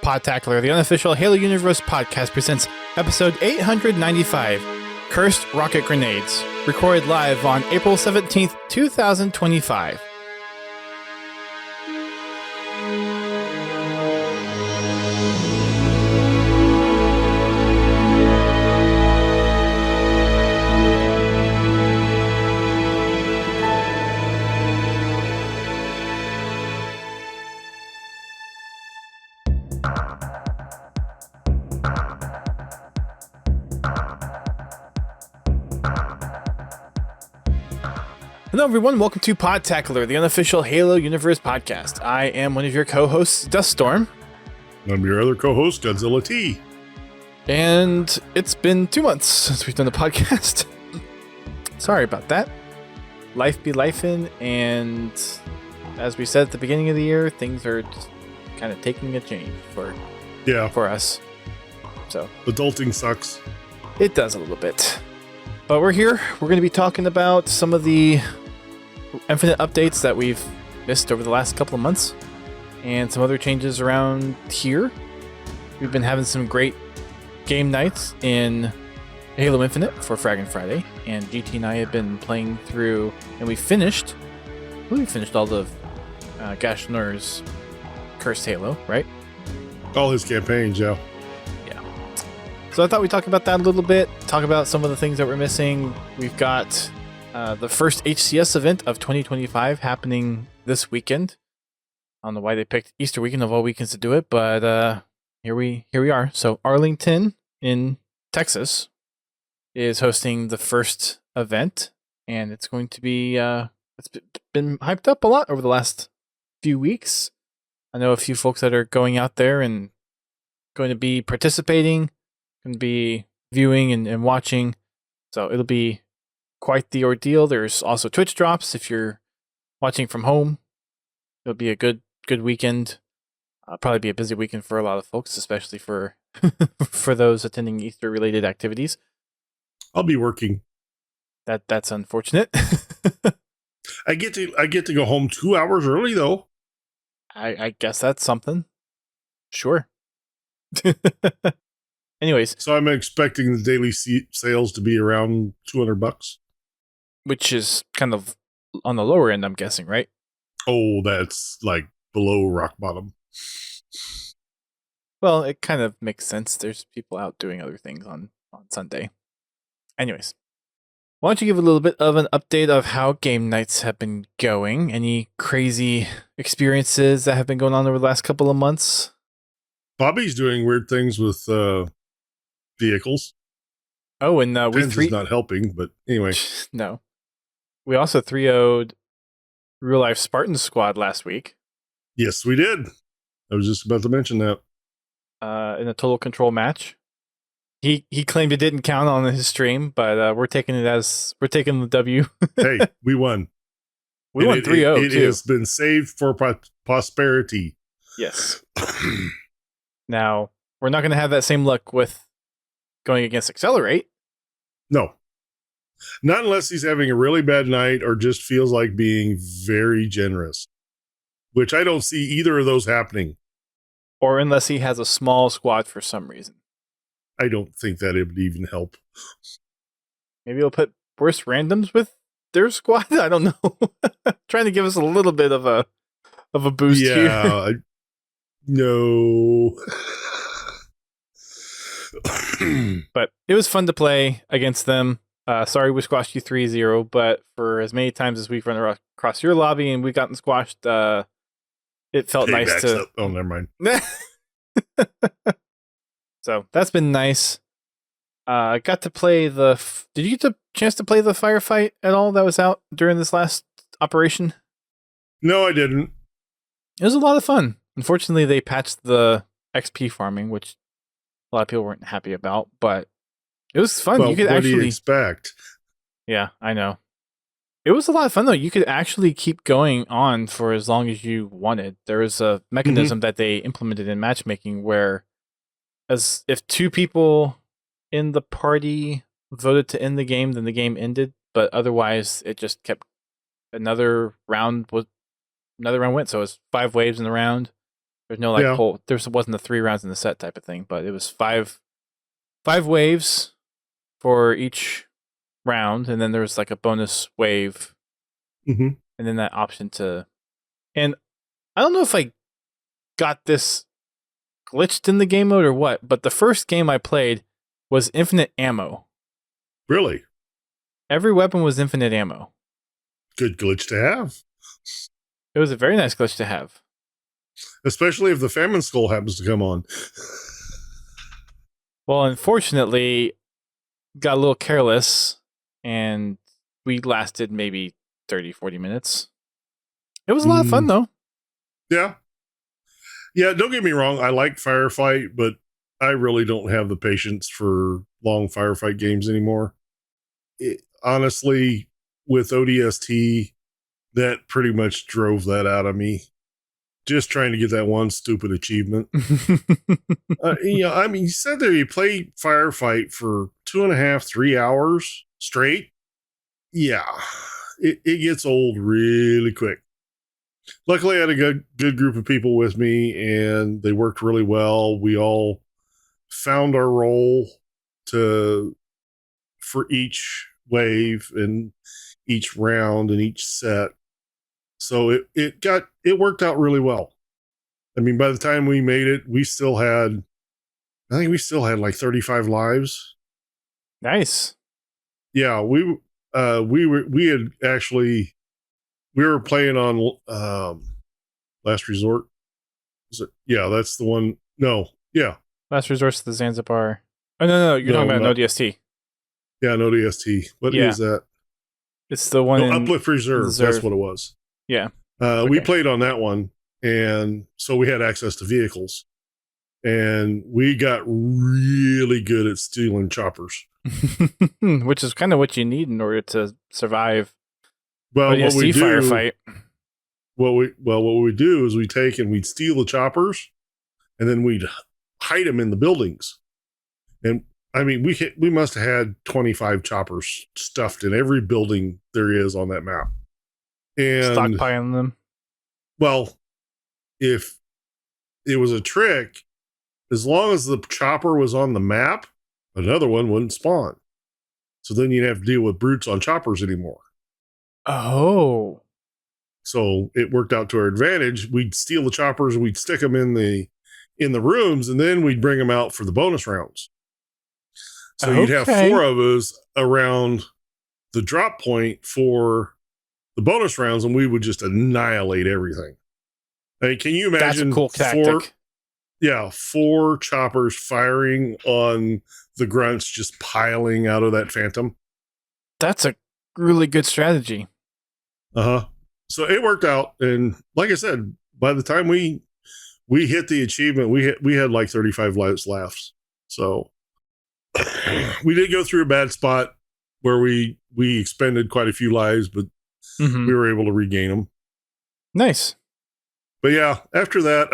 Podtacular, the unofficial Halo Universe podcast, presents episode 895, Cursed Rocket Grenades, recorded live on April 17th, 2025. Hello everyone, welcome to Podtacular, the unofficial Halo Universe podcast. I am one of your co-hosts, Storm. I'm your other co-host, Godzilla T. And it's been 2 months since we've done the podcast. Sorry about that. Life be lifing, and as we said at the beginning of the year, things are just kind of taking a change for us. So adulting sucks. It does a little bit. But we're here. We're going to be talking about some of the Infinite updates that we've missed over the last couple of months and some other changes around here. We've been having some great game nights in Halo Infinite for Fragging Friday, and GT and I have been playing through, and we finished all of Gashnor's Cursed Halo, right? All his campaigns, yeah. So I thought we'd talk about that a little bit, talk about some of the things that we're missing. We've got the first HCS event of 2025 happening this weekend. I don't know why they picked Easter weekend of all weekends to do it, but here we are. So Arlington in Texas is hosting the first event, and it's going to be it's been hyped up a lot over the last few weeks. I know a few folks that are going out there and going to be participating, going to be viewing and watching. So it'll be quite the ordeal. There's also Twitch drops if you're watching from home. It'll be a good weekend. Probably be a busy weekend for a lot of folks, especially for for those attending Easter related activities. I'll be working. That's unfortunate. I get to go home 2 hours early though. I guess that's something. Sure. Anyways, so I'm expecting the daily sales to be around $200, which is kind of on the lower end, I'm guessing, right? Oh, that's like below rock bottom. Well, it kind of makes sense. There's people out doing other things on Sunday. Anyways, why don't you give a little bit of an update of how game nights have been going? Any crazy experiences that have been going on over the last couple of months? Bobby's doing weird things with vehicles. Oh, and we is not helping, but anyway. No. We also 3-0'd Real Life Spartan Squad last week. Yes, we did. I was just about to mention that. In a total control match. He claimed it didn't count on his stream, but we're taking the W. Hey, we won. We won 3-0 It has been saved for prosperity. Yes. Now, we're not going to have that same luck with going against Accelerate. No. Not unless he's having a really bad night or just feels like being very generous, which I don't see either of those happening. Or unless he has a small squad for some reason. I don't think that it would even help. Maybe he'll put worse randoms with their squad? I don't know. Trying to give us a little bit of a boost here. Yeah. No. But it was fun to play against them. Sorry we squashed you 3-0, but for as many times as we've run across your lobby and we've gotten squashed, it felt nice to... Oh, never mind. So that's been nice. I got to play Did you get the chance to play the firefight at all that was out during this last operation? No, I didn't. It was a lot of fun. Unfortunately, they patched the XP farming, which a lot of people weren't happy about, but it was fun. Well, you could what do you expect? Yeah, I know. It was a lot of fun, though. You could actually keep going on for as long as you wanted. There was a mechanism that they implemented in matchmaking where if two people in the party voted to end the game, then the game ended, but otherwise it just kept another round went. So it was 5 waves in the round. There's no like Yeah. whole. There wasn't the 3 rounds in the set type of thing, but it was five waves for each round, and then there was like a bonus wave, Mm-hmm. and then that option to. And I don't know if I got this glitched in the game mode or what, but the first game I played was infinite ammo. Really? Every weapon was infinite ammo. Good glitch to have. It was a very nice glitch to have. Especially if the famine skull happens to come on. Well, unfortunately, got a little careless, and we lasted maybe 30, 40 minutes. It was a lot of fun, though. Yeah. Yeah, don't get me wrong. I like firefight, but I really don't have the patience for long firefight games anymore. Honestly, with ODST, that pretty much drove that out of me. Just trying to get that one stupid achievement. I mean, you said there you play firefight for 2.5, 3 hours straight. Yeah, it gets old really quick. Luckily, I had a good group of people with me, and they worked really well. We all found our role for each wave and each round and each set. So it worked out really well. I mean, by the time we made it, I think we still had like 35 lives. Nice. Yeah, we were playing on Last Resort. Yeah, that's the one. No, yeah. Last Resort to the Zanzibar. Oh, no, you're talking about an ODST. Yeah, an ODST. What is that? It's the one in Uplift Reserve. That's what it was. Yeah. We played on that one, and so we had access to vehicles. And we got really good at stealing choppers. Which is kind of what you need in order to survive Well, ODST what we do, firefight. what we do is we'd steal the choppers, and then we'd hide them in the buildings. And I mean, we must have had 25 choppers stuffed in every building there is on that map. And Stockpiling them. Well, if it was a trick, as long as the chopper was on the map, another one wouldn't spawn. So then you'd have to deal with brutes on choppers anymore. Oh. So it worked out to our advantage. We'd steal the choppers, we'd stick them in the rooms, and then we'd bring them out for the bonus rounds. So you'd have 4 of us around the drop point for the bonus rounds, and we would just annihilate everything. I mean, can you imagine? That's a cool tactic. 4 choppers firing on the grunts, just piling out of that phantom. That's a really good strategy. So it worked out, and like I said, by the time we hit the achievement, we had like 35 lives left. So we did go through a bad spot where we expended quite a few lives, but we were able to regain them. Nice. But yeah, after that,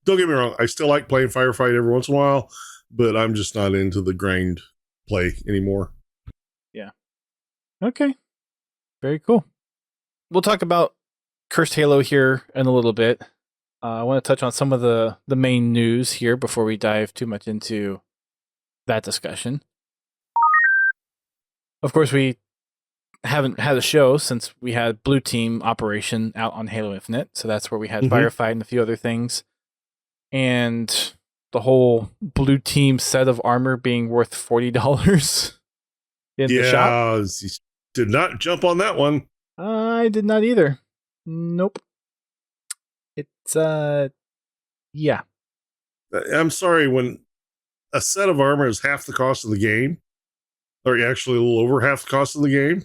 don't get me wrong, I still like playing firefight every once in a while, but I'm just not into the grind play anymore. Yeah. Okay. Very cool. We'll talk about Cursed Halo here in a little bit. I want to touch on some of the main news here before we dive too much into that discussion. Of course, we haven't had a show since we had Blue Team Operation out on Halo Infinite, so that's where we had Firefight and a few other things. And the whole Blue Team set of armor being worth $40 in the shop. Yeah, did not jump on that one. I did not either. Nope. It's, yeah. I'm sorry, when a set of armor is half the cost of the game, or actually a little over half the cost of the game,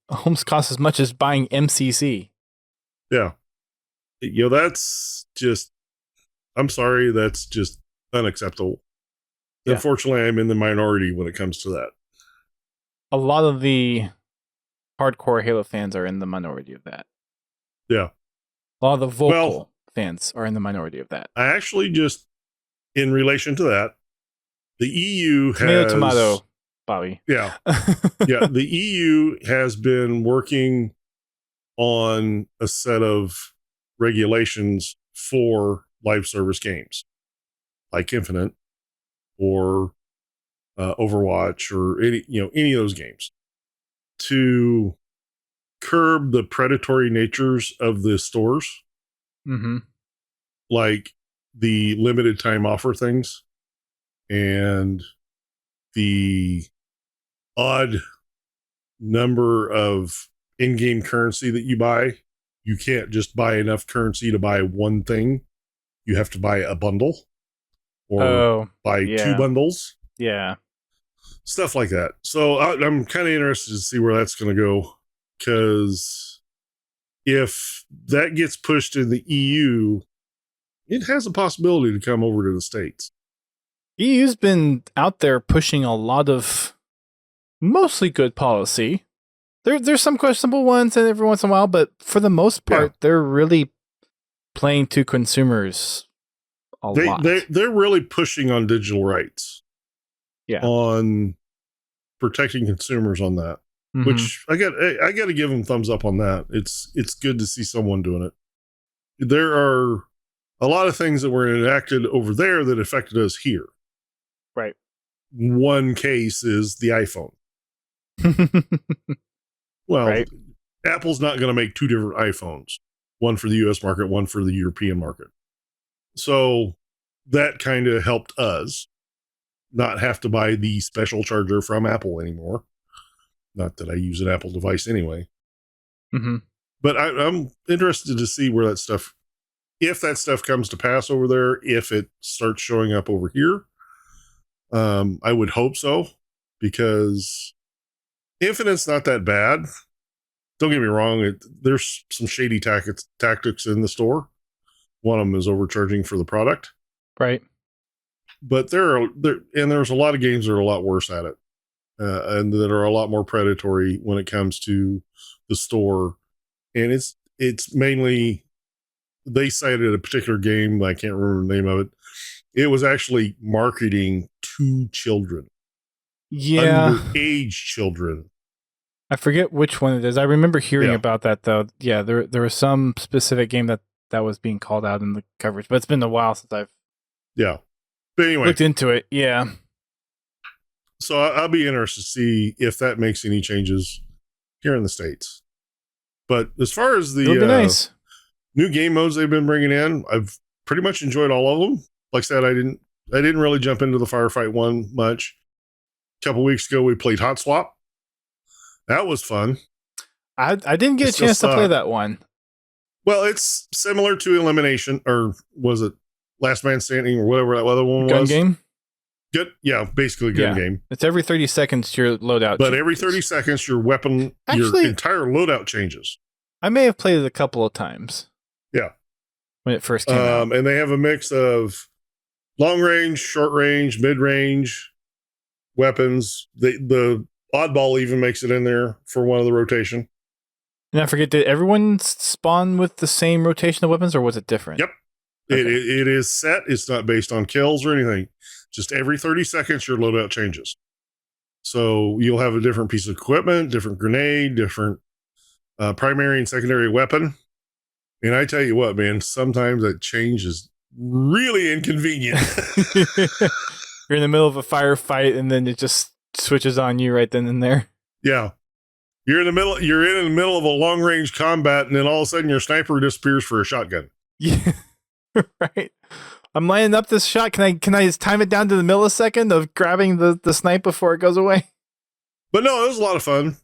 almost costs as much as buying MCC. Yeah. That's just, I'm sorry, that's just unacceptable. Yeah. Unfortunately, I'm in the minority when it comes to that. A lot of the hardcore Halo fans are in the minority of that. Yeah. A lot of the vocal fans are in the minority of that. I actually just, in relation to that, the EU Tomato, Bobby. Yeah. Yeah. The EU has been working on a set of regulations for live service games like Infinite or Overwatch or any of those games to curb the predatory natures of the stores, like the limited time offer things and the odd number of in-game currency that you buy. You can't just buy enough currency to buy one thing. You have to buy a bundle or buy two bundles. Yeah. Stuff like that. So I'm kind of interested to see where that's going to go, because if that gets pushed in the EU, it has a possibility to come over to the States. EU's been out there pushing a lot of mostly good policy. There's some questionable ones every once in a while, but for the most part, they're really playing to consumers a lot. They're really pushing on digital rights. Yeah. On protecting consumers on that. Which I got to give them thumbs up on that. It's good to see someone doing it. There are a lot of things that were enacted over there that affected us here. Right. One case is the iPhone. Well, right. Apple's not going to make two different iPhones, one for the US market, one for the European market. So that kind of helped us not have to buy the special charger from Apple anymore. Not that I use an Apple device anyway. But I'm interested to see where that stuff, if that stuff comes to pass over there, if it starts showing up over here. I would hope so, because Infinite's not that bad. Don't get me wrong. There's some shady tactics in the store. One of them is overcharging for the product. Right. But there's a lot of games that are a lot worse at it. And that are a lot more predatory when it comes to the store. And it's mainly, they cited a particular game, I can't remember the name of it. It was actually marketing to children. Yeah. Underage children. I forget which one it is. I remember hearing about that, though. Yeah, there was some specific game that was being called out in the coverage, but it's been a while since I've but anyway, looked into it. Yeah. So I'll be interested to see if that makes any changes here in the States. But as far as the nice. New game modes they've been bringing in, I've pretty much enjoyed all of them. Like I said, I didn't really jump into the firefight one much. A couple weeks ago, we played Hot Swap. That was fun. I didn't get a chance to play that one. Well, it's similar to Elimination, or was it Last Man Standing, or whatever that other one was? Gun game? Good, yeah, basically gun game. It's every 30 seconds your loadout But every 30 seconds, your weapon, your entire loadout changes. I may have played it a couple of times. Yeah. When it first came out. And they have a mix of long range, short range, mid range weapons. The oddball even makes it in there for one of the rotation. And I forget, did everyone spawn with the same rotation of weapons, or was it different? Yep. Okay. It is set. It's not based on kills or anything. Just every 30 seconds, your loadout changes. So you'll have a different piece of equipment, different grenade, different primary and secondary weapon. And I tell you what, man, sometimes that change is really inconvenient. You're in the middle of a firefight, and then it just switches on you right then and there. Yeah. You're in the middle of a long range combat, and then all of a sudden your sniper disappears for a shotgun. Yeah. Right. I'm lining up this shot. Can I just time it down to the millisecond of grabbing the snipe before it goes away? But no, it was a lot of fun.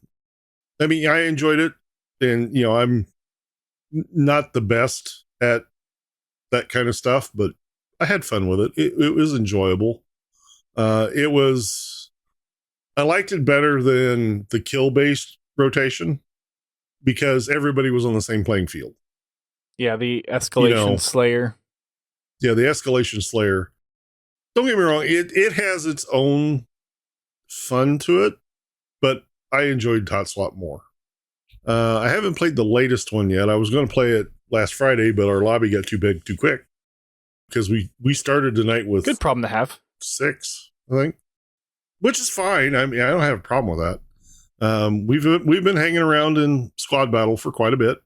I mean, I enjoyed it, and I'm not the best at that kind of stuff, but I had fun with it. It was enjoyable. I liked it better than the kill-based rotation because everybody was on the same playing field. Yeah, the Escalation Slayer. Yeah, the Escalation Slayer. Don't get me wrong, it has its own fun to it, but I enjoyed Hot Swap more. I haven't played the latest one yet. I was going to play it last Friday, but our lobby got too big too quick because we started tonight with good problem to have 6, I think, which is fine. I mean, I don't have a problem with that. We've been hanging around in squad battle for quite a bit.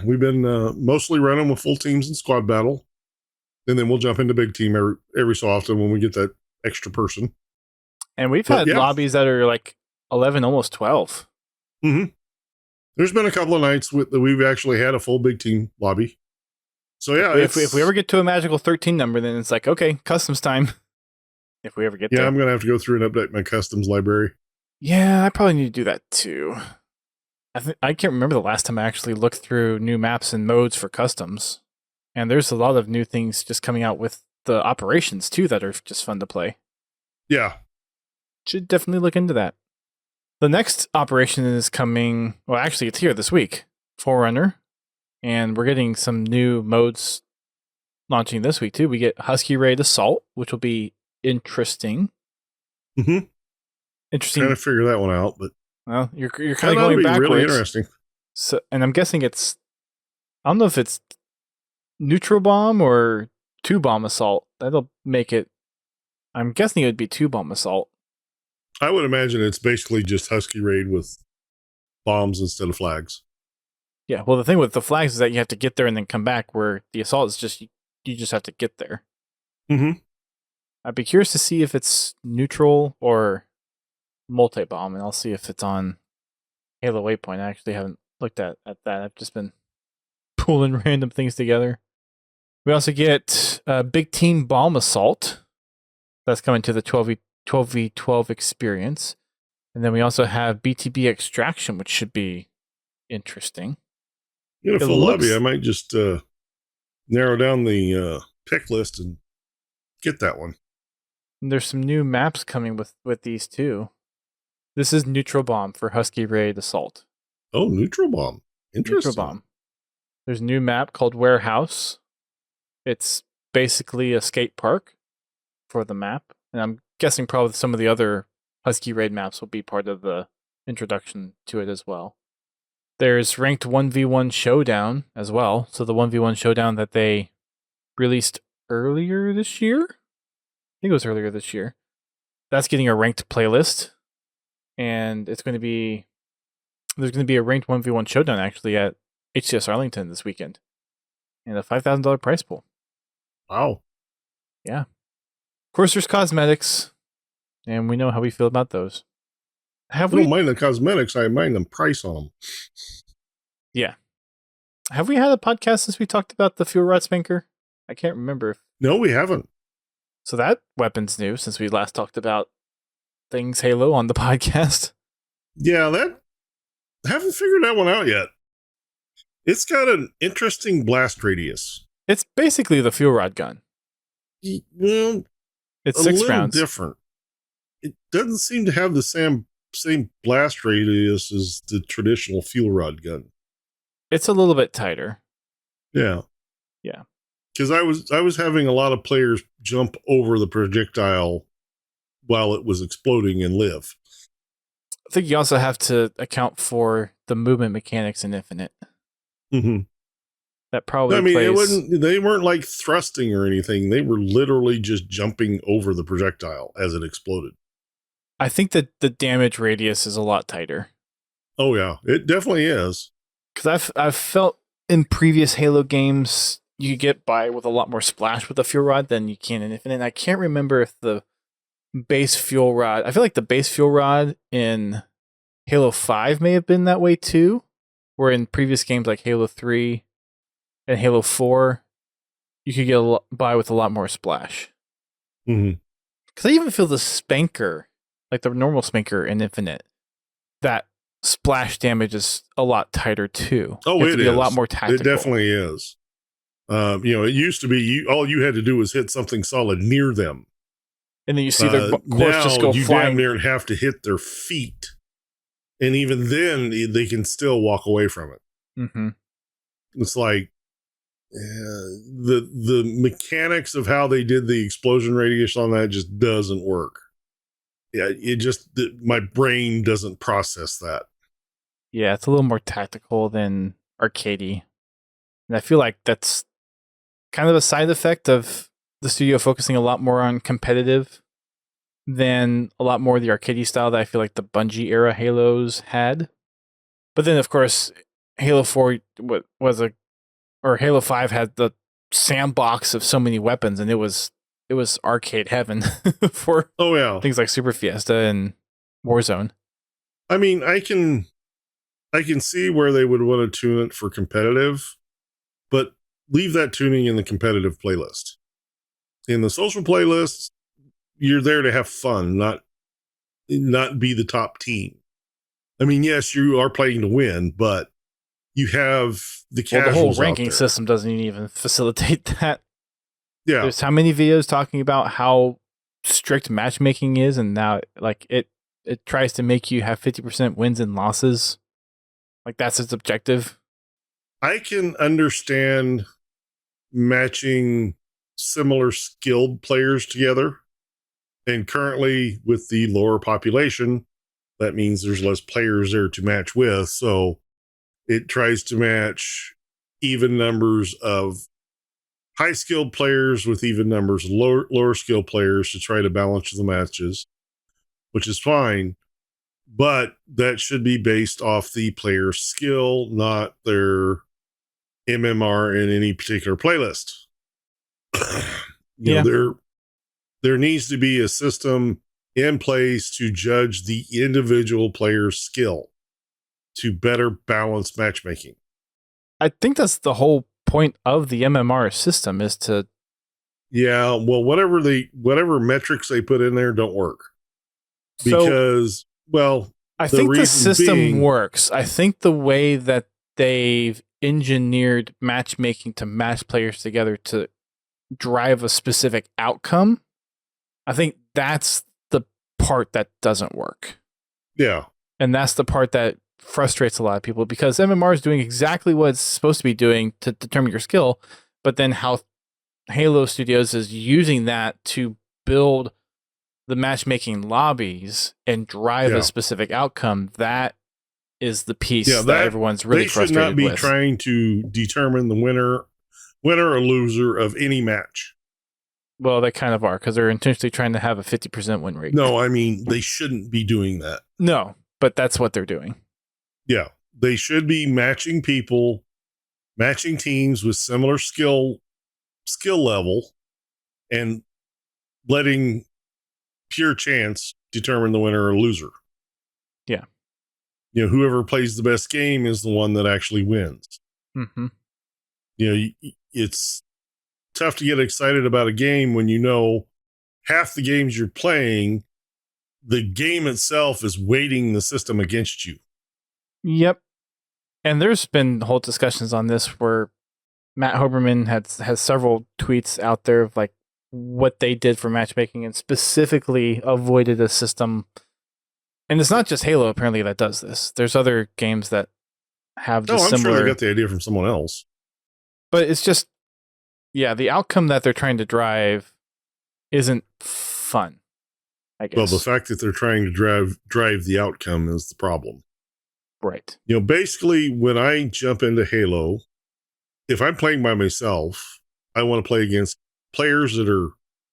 we've been mostly running with full teams in squad battle, and then we'll jump into big team every so often when we get that extra person. And we've had lobbies that are like 11, almost 12. Mm-hmm. There's been a couple of nights that we've actually had a full big team lobby. So yeah, if we ever get to a magical 13 number, then it's like, okay, customs time. If we ever get there. Yeah, I'm going to have to go through and update my customs library. Yeah, I probably need to do that too. I can't remember the last time I actually looked through new maps and modes for customs. And there's a lot of new things just coming out with the operations too that are just fun to play. Yeah. Should definitely look into that. The next operation is coming, well, actually, it's here this week, Forerunner. And we're getting some new modes launching this week too. We get Husky Raid Assault, which will be interesting. Mm-hmm. Interesting. Trying to figure that one out, but well, you're kind of going backwards. Really interesting. So, and I'm guessing I don't know if it's neutral bomb or 2-bomb assault. That'll make it. I'm guessing it would be 2-bomb assault. I would imagine it's basically just Husky Raid with bombs instead of flags. Yeah, well, the thing with the flags is that you have to get there and then come back, where the assault is just, you just have to get there. Mm-hmm. I'd be curious to see if it's neutral or multi-bomb, and I'll see if it's on Halo Waypoint. I actually haven't looked at that. I've just been pulling random things together. We also get Big Team Bomb Assault. That's coming to the 12v12 experience. And then we also have BTB Extraction, which should be interesting. In a full lobby, I might just narrow down the pick list and get that one. And there's some new maps coming with these too. This is Neutral Bomb for Husky Raid Assault. Oh, Neutral Bomb. Interesting. Neutral Bomb. There's a new map called Warehouse. It's basically a skate park for the map. And I'm guessing probably some of the other Husky Raid maps will be part of the introduction to it as well. There's ranked 1v1 showdown as well. So the 1v1 showdown that they released earlier this year? I think it was earlier this year. That's getting a ranked playlist. And there's going to be a ranked 1v1 showdown actually at HCS Arlington this weekend. And a $5,000 prize pool. Wow. Yeah. Of course, there's cosmetics. And we know how we feel about those. I don't mind the cosmetics. I mind the price on them. Yeah. Have we had a podcast since we talked about the fuel rod spanker? I can't remember. No, we haven't. So that weapon's new since we last talked about things Halo on the podcast. Yeah, I haven't figured that one out yet. It's got an interesting blast radius. It's basically the fuel rod gun. Well, it's 6 little rounds. Different. It doesn't seem to have the same blast radius as the traditional fuel rod gun. It's a little bit tighter. Yeah. Yeah. Because I was having a lot of players jump over the projectile while it was exploding and live. I think you also have to account for the movement mechanics in Infinite. Mm-hmm. That probably they weren't like thrusting or anything. They were literally just jumping over the projectile as it exploded. I think that the damage radius is a lot tighter. Oh yeah, it definitely is. Because I've felt in previous Halo games you get by with a lot more splash with the fuel rod than you can in Infinite. And I can't remember if the base fuel rod. I feel like the base fuel rod in Halo 5 may have been that way too. Where in previous games like Halo 3 and Halo 4, you could get by with a lot more splash. Mm-hmm. Because I even feel the spanker, like the normal spanker in Infinite, that splash damage is a lot tighter too. Oh, it is a lot more tactical. It definitely is. It used to be all you had to do was hit something solid near them, and then you see their course just go you flying. Damn near have to hit their feet, and even then they can still walk away from it. Mm-hmm. It's like the mechanics of how they did the explosion radius on that just doesn't work. Yeah, my brain doesn't process that. Yeah, it's a little more tactical than arcadey. And I feel like that's kind of a side effect of the studio focusing a lot more on competitive than a lot more of the arcadey style that I feel like the Bungie era Halos had. But then, of course, Halo 4 was a or Halo 5 had the sandbox of so many weapons, and it was arcade heaven for Oh yeah. things like Super Fiesta and Warzone. I mean, I can see where they would want to tune it for competitive, but leave that tuning in the competitive playlist. In the social playlists, you're there to have fun, not be the top team. I mean, yes, you are playing to win, but you have the casuals. The whole ranking system doesn't even facilitate that. Yeah. There's how many videos talking about how strict matchmaking is, and now like it tries to make you have 50% wins and losses. Like that's its objective. I can understand matching similar skilled players together. And currently with the lower population, that means there's less players there to match with. So it tries to match even numbers of high skilled players with even numbers of lower skilled players to try to balance the matches, which is fine. But that should be based off the player's skill, not their MMR in any particular playlist. You know, there needs to be a system in place to judge the individual player's skill to better balance matchmaking. I think that's the whole point of the MMR system is to. Yeah, well, whatever metrics they put in there don't work because, well, I think the system works. I think the way that they've engineered matchmaking to match players together to drive a specific outcome, I think that's the part that doesn't work. Yeah. And that's the part that frustrates a lot of people because MMR is doing exactly what it's supposed to be doing to determine your skill, but then how Halo Studios is using that to build the matchmaking lobbies and drive a specific outcome, that is the piece that everyone's really frustrated with. They should not be trying to determine the winner or loser of any match. Well, they kind of are because they're intentionally trying to have a 50% win rate. No, I mean, they shouldn't be doing that. No, but that's what they're doing. Yeah. They should be matching people, matching teams with similar skill level, and letting pure chance determine the winner or loser. Yeah. You know, whoever plays the best game is the one that actually wins. Mm-hmm. You know, it's tough to get excited about a game when you know half the games you're playing, the game itself is weighting the system against you. Yep. And there's been whole discussions on this where Matt Hoberman has several tweets out there of like what they did for matchmaking and specifically avoided a system. And it's not just Halo apparently that does this. There's other games that have the similar. I'm sure they got the idea from someone else. But it's just, yeah, the outcome that they're trying to drive isn't fun, I guess. Well, the fact that they're trying to drive the outcome is the problem. Right. You know, basically, when I jump into Halo, if I'm playing by myself, I want to play against players that are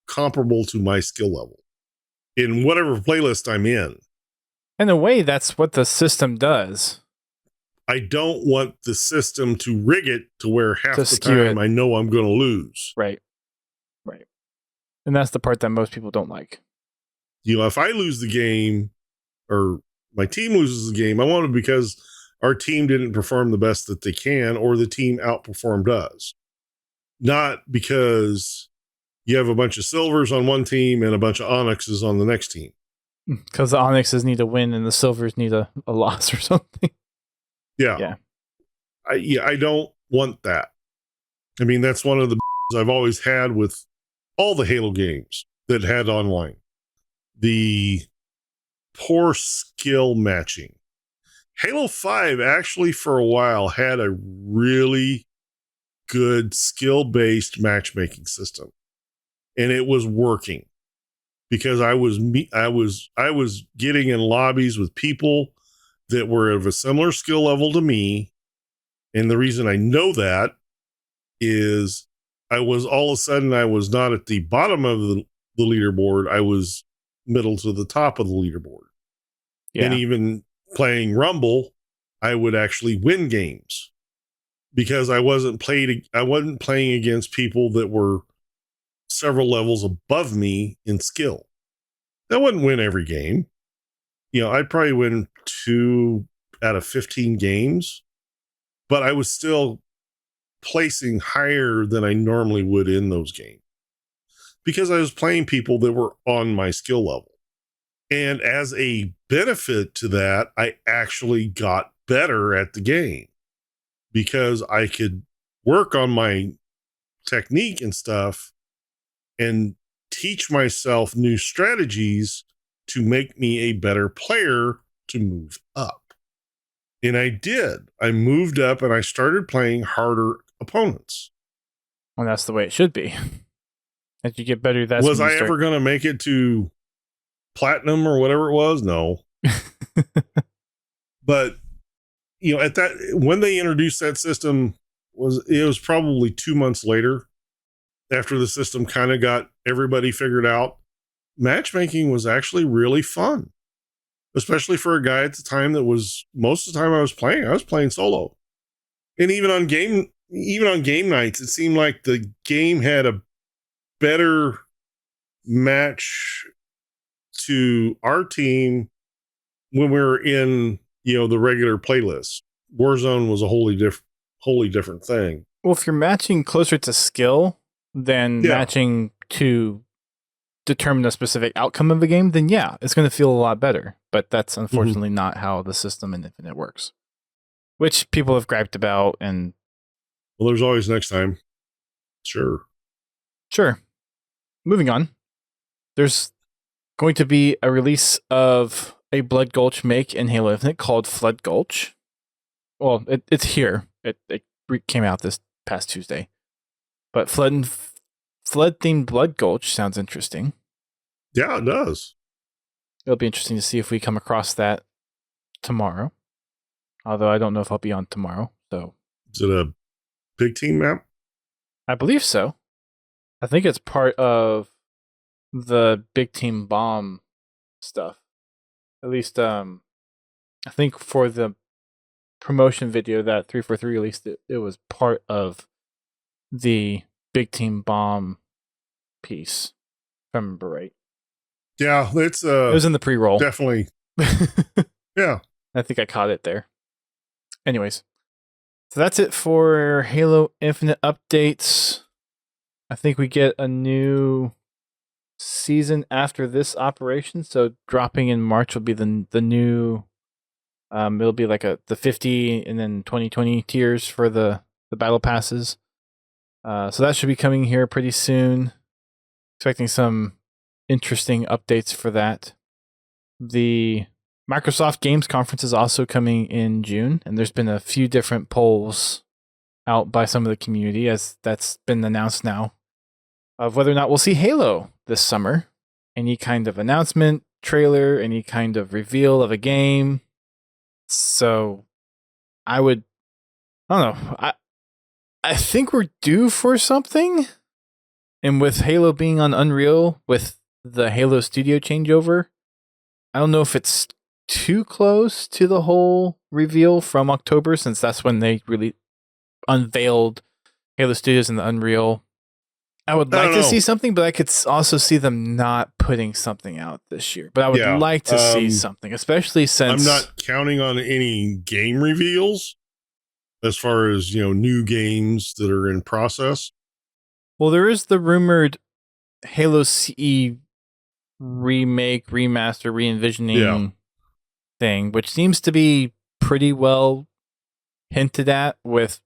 comparable to my skill level in whatever playlist I'm in. In a way, that's what the system does. I don't want the system to rig it to where half the time I know I'm going to lose. Right. Right. And that's the part that most people don't like. You know, if I lose the game or my team loses the game, I want it because our team didn't perform the best that they can or the team outperformed us. Not because you have a bunch of silvers on one team and a bunch of onyxes on the next team. Because the onyxes need a win and the silvers need a loss or something. Yeah. I don't want that. I mean, that's one of the I've always had with all the Halo games that had online. The poor skill matching. Halo 5 actually for a while had a really good skill-based matchmaking system. And it was working because I was getting in lobbies with people that were of a similar skill level to me. And the reason I know that is I was all of a sudden, I was not at the bottom of the leaderboard. I was middle to the top of the leaderboard. Yeah. And even playing Rumble, I would actually win games because I wasn't playing against people that were several levels above me in skill. I wouldn't win every game. I'd probably win 2 out of 15 games, but I was still placing higher than I normally would in those games because I was playing people that were on my skill level. And as a benefit to that, I actually got better at the game because I could work on my technique and stuff and teach myself new strategies to make me a better player to move up. And I did. I moved up and I started playing harder opponents. Well, that's the way it should be. As you get better, that's was I ever going to make it to platinum or whatever it was? No. But at that, when they introduced that system, it was probably 2 months later, after the system kind of got everybody figured out. Matchmaking was actually really fun, especially for a guy at the time that was most of the time I was playing solo. And even on game nights, it seemed like the game had a better match to our team when we were in, the regular playlist. Warzone was a wholly different thing. Well, if you're matching closer to skill than matching to determine a specific outcome of a game, then it's going to feel a lot better. But that's unfortunately not how the system in Infinite works, which people have griped about. And well, there's always next time. Sure. Moving on. There's going to be a release of a Blood Gulch make in Halo Infinite called Flood Gulch. Well, it's here. It came out this past Tuesday. But flood-themed Blood Gulch sounds interesting. Yeah, it does. It'll be interesting to see if we come across that tomorrow. Although I don't know if I'll be on tomorrow. So, is it a big team map? I believe so. I think it's part of the big team bomb stuff. At least, I think for the promotion video that 343 released, it was part of the big team bomb piece, if I remember right. Yeah, it was in the pre-roll. Definitely. Yeah. I think I caught it there. Anyways, so that's it for Halo Infinite updates. I think we get a new season after this operation, so dropping in March will be the new. It'll be like the 50 and then 2020 tiers for the battle passes. So that should be coming here pretty soon. Expecting some interesting updates for that. The Microsoft Games Conference is also coming in June, and there's been a few different polls out by some of the community, as that's been announced now, of whether or not we'll see Halo this summer. Any kind of announcement, trailer, any kind of reveal of a game. So I don't know. I think we're due for something. And with Halo being on Unreal, with the Halo Studio changeover, I don't know if it's too close to the whole reveal from October, since that's when they really unveiled Halo Studios and the Unreal. I would like to see something, but I could also see them not putting something out this year. But I would like to see something, especially since I'm not counting on any game reveals as far as, new games that are in process. Well, there is the rumored Halo CE remake, remaster, re-envisioning thing, which seems to be pretty well hinted at with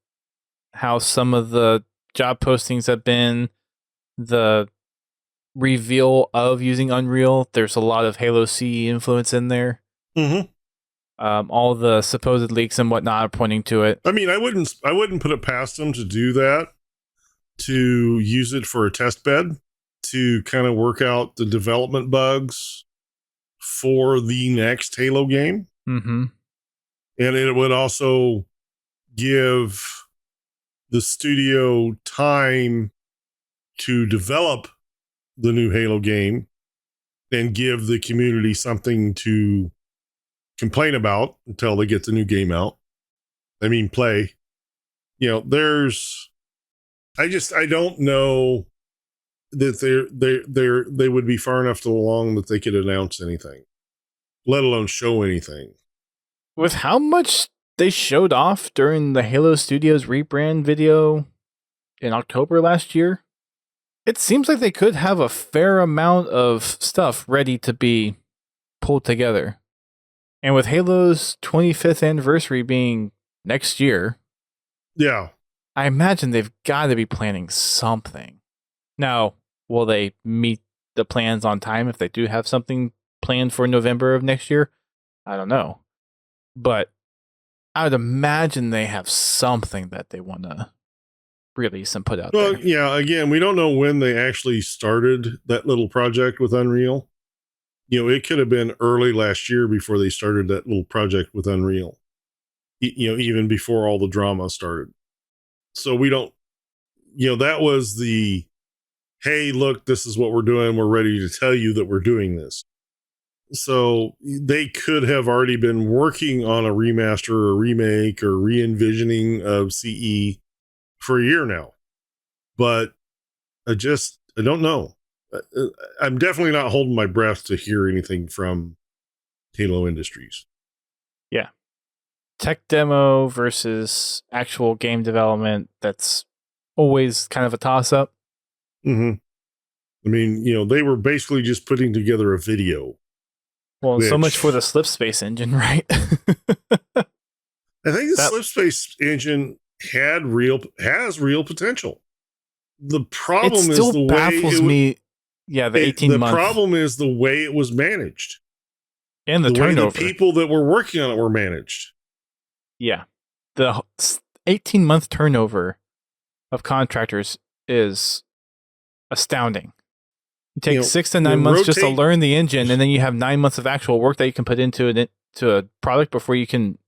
how some of the job postings have been. The reveal of using Unreal, there's a lot of Halo CE influence in there. All the supposed leaks and whatnot are pointing to it. I mean, I wouldn't put it past them to do that, to use it for a test bed, to kind of work out the development bugs for the next Halo game. Mm-hmm. And it would also give the studio time to develop the new Halo game and give the community something to complain about until they get the new game out. I mean, play. there's, I don't know that they would be far enough along that they could announce anything, let alone show anything. With how much they showed off during the Halo Studios rebrand video in October last year, it seems like they could have a fair amount of stuff ready to be pulled together. And with Halo's 25th anniversary being next year, yeah, I imagine they've got to be planning something. Now, will they meet the plans on time if they do have something planned for November of next year? I don't know. But I would imagine they have something that they want to release and put out there. Well, yeah, again, we don't know when they actually started that little project with Unreal. It could have been early last year before they started that little project with Unreal. Even before all the drama started. So we don't, that was the, hey, look, this is what we're doing. We're ready to tell you that we're doing this. So they could have already been working on a remaster or remake or re-envisioning of CE for a year now. But I don't know. I'm definitely not holding my breath to hear anything from Halo Industries. Yeah. Tech demo versus actual game development, that's always kind of a toss-up. Mm-hmm. I mean, they were basically just putting together a video. Well, so much for the Slipspace engine, right? I think the Slipspace engine has real potential. The problem is the baffles me. Yeah, the 18 months. The problem is the way it was managed. And the turnover. Way the people that were working on it were managed. Yeah. The 18-month turnover of contractors is astounding. You take 6 to 9 months just to learn the engine, and then you have 9 months of actual work that you can put into a product before you can.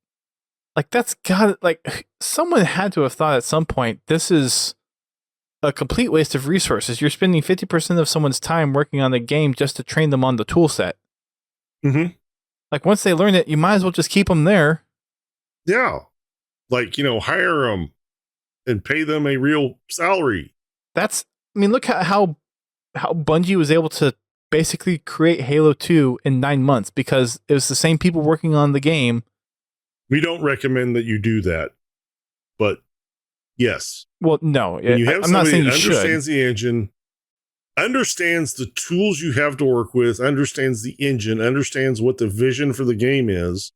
That's got, someone had to have thought at some point, this is a complete waste of resources. You're spending 50% of someone's time working on the game just to train them on the tool set. Mm-hmm. Once they learn it, you might as well just keep them there. Yeah. Hire them and pay them a real salary. Look at how Bungie was able to basically create Halo 2 in 9 months because it was the same people working on the game. We don't recommend that you do that, but yes. Well, no, I'm not saying you should. Understands the engine, understands the tools you have to work with, understands the engine, understands what the vision for the game is.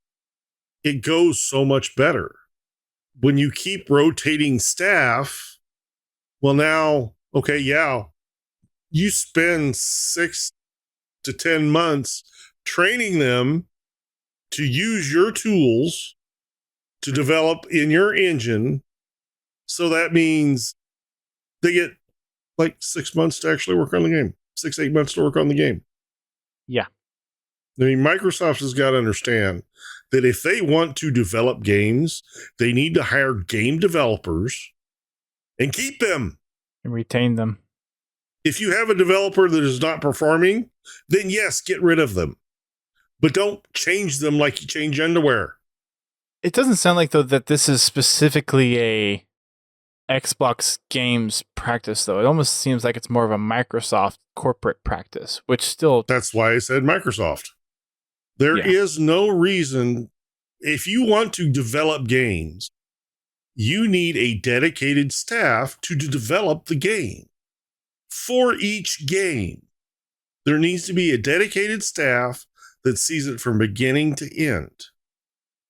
It goes so much better. When you keep rotating staff, well, now, okay, yeah, you spend 6 to 10 months training them to use your tools to develop in your engine. So that means they get 6 months to actually work on the game, 6, 8 months to work on the game. Yeah. I mean, Microsoft has got to understand that if they want to develop games, they need to hire game developers and keep them. And retain them. If you have a developer that is not performing, then yes, get rid of them. But don't change them like you change underwear. It doesn't sound like, though, that this is specifically a Xbox games practice, though. It almost seems like it's more of a Microsoft corporate practice, which still... That's why I said Microsoft. There is no reason... If you want to develop games, you need a dedicated staff to develop the game. For each game, there needs to be a dedicated staff that sees it from beginning to end.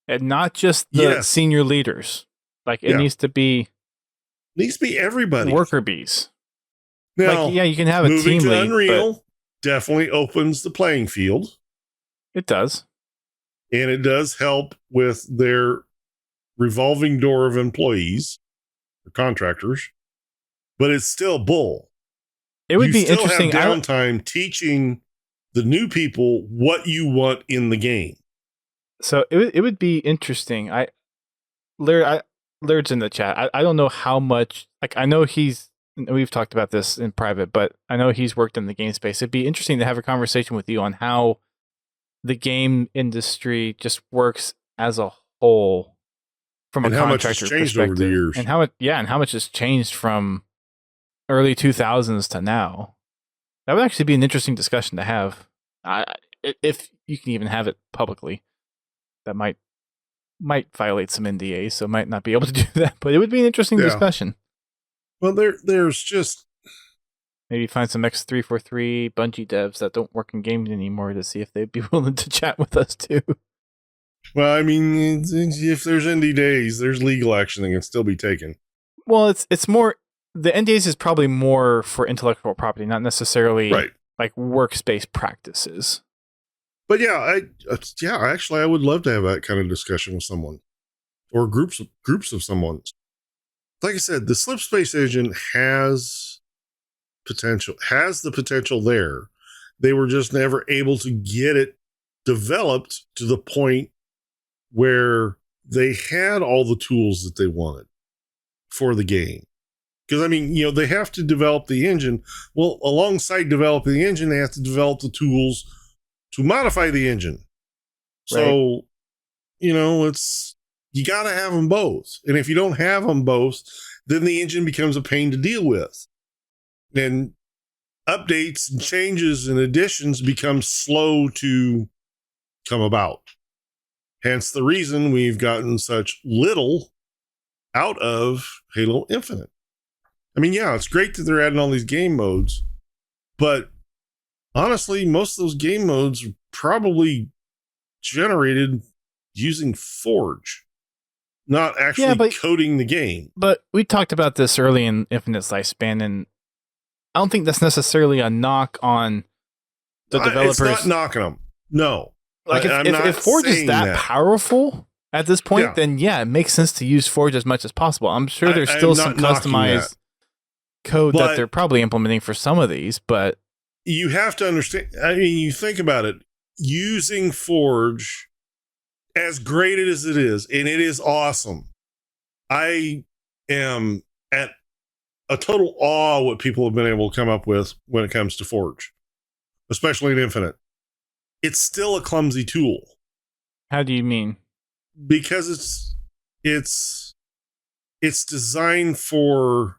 And not just the senior leaders. It needs to be... Needs to be everybody. Worker bees. Now, you can have a team moving to lead, Unreal definitely opens the playing field. It does. And it does help with their revolving door of employees, or contractors. But it's still bull. It would be interesting. Have downtime teaching the new people what you want in the game. So it would be interesting. Laird's in the chat. I don't know how much. I know we've talked about this in private, but I know he's worked in the game space. It'd be interesting to have a conversation with you on how the game industry just works as a whole from a and how much has contractor changed over the perspective, years. and how much has changed from early 2000s to now. That would actually be an interesting discussion to have. If you can even have it publicly, that might violate some NDAs, so might not be able to do that. But it would be an interesting discussion. Well, there's just maybe find some X343 Bungie devs that don't work in games anymore to see if they'd be willing to chat with us too. Well, I mean, if there's NDAs, there's legal action that can still be taken. Well, it's more, the NDAs is probably more for intellectual property, not necessarily like workspace practices. But actually, I would love to have that kind of discussion with someone, or groups of someone. Like I said, the Slip Space engine has the potential there. They were just never able to get it developed to the point where they had all the tools that they wanted for the game. Because, I mean, they have to develop the engine. Well, alongside developing the engine, they have to develop the tools to modify the engine. So, you got to have them both. And if you don't have them both, then the engine becomes a pain to deal with. And updates and changes and additions become slow to come about. Hence the reason we've gotten such little out of Halo Infinite. I mean, yeah, it's great that they're adding all these game modes, but honestly, most of those game modes are probably generated using Forge, not actually coding the game. But we talked about this early in Infinite's lifespan, and I don't think that's necessarily a knock on the developers. It's not knocking them. No. Like if Forge is that powerful at this point, then it makes sense to use Forge as much as possible. I'm sure there's still some customized code that they're probably implementing for some of these, but you have to understand. I mean, you think about it, using Forge, as great as it is, and it is awesome. I am at a total awe what people have been able to come up with when it comes to Forge, especially in Infinite. It's still a clumsy tool. How do you mean? Because it's designed for,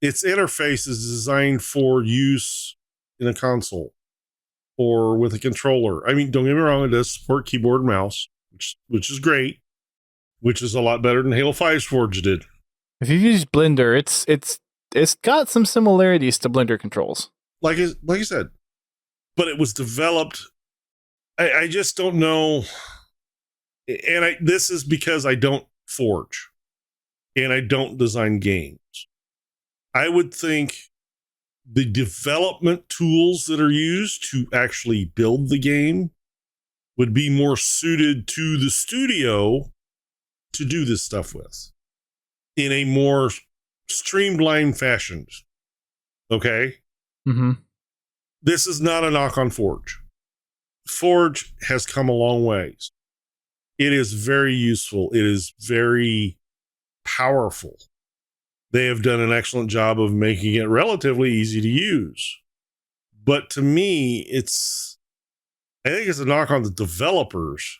its interface is designed for use in a console or with a controller. I mean, don't get me wrong, it does support keyboard and mouse, which is great, which is a lot better than Halo 5's Forge did. If you use Blender, it's got some similarities to Blender controls. Like I said, but it was developed. I just don't know. And this is because I don't Forge and I don't design games. I would think the development tools that are used to actually build the game would be more suited to the studio to do this stuff with in a more streamlined fashion. Okay? Mm-hmm. This is not a knock on Forge. Forge has come a long ways. It is very useful. It is very powerful. They have done an excellent job of making it relatively easy to use. But to me, I think it's a knock on the developers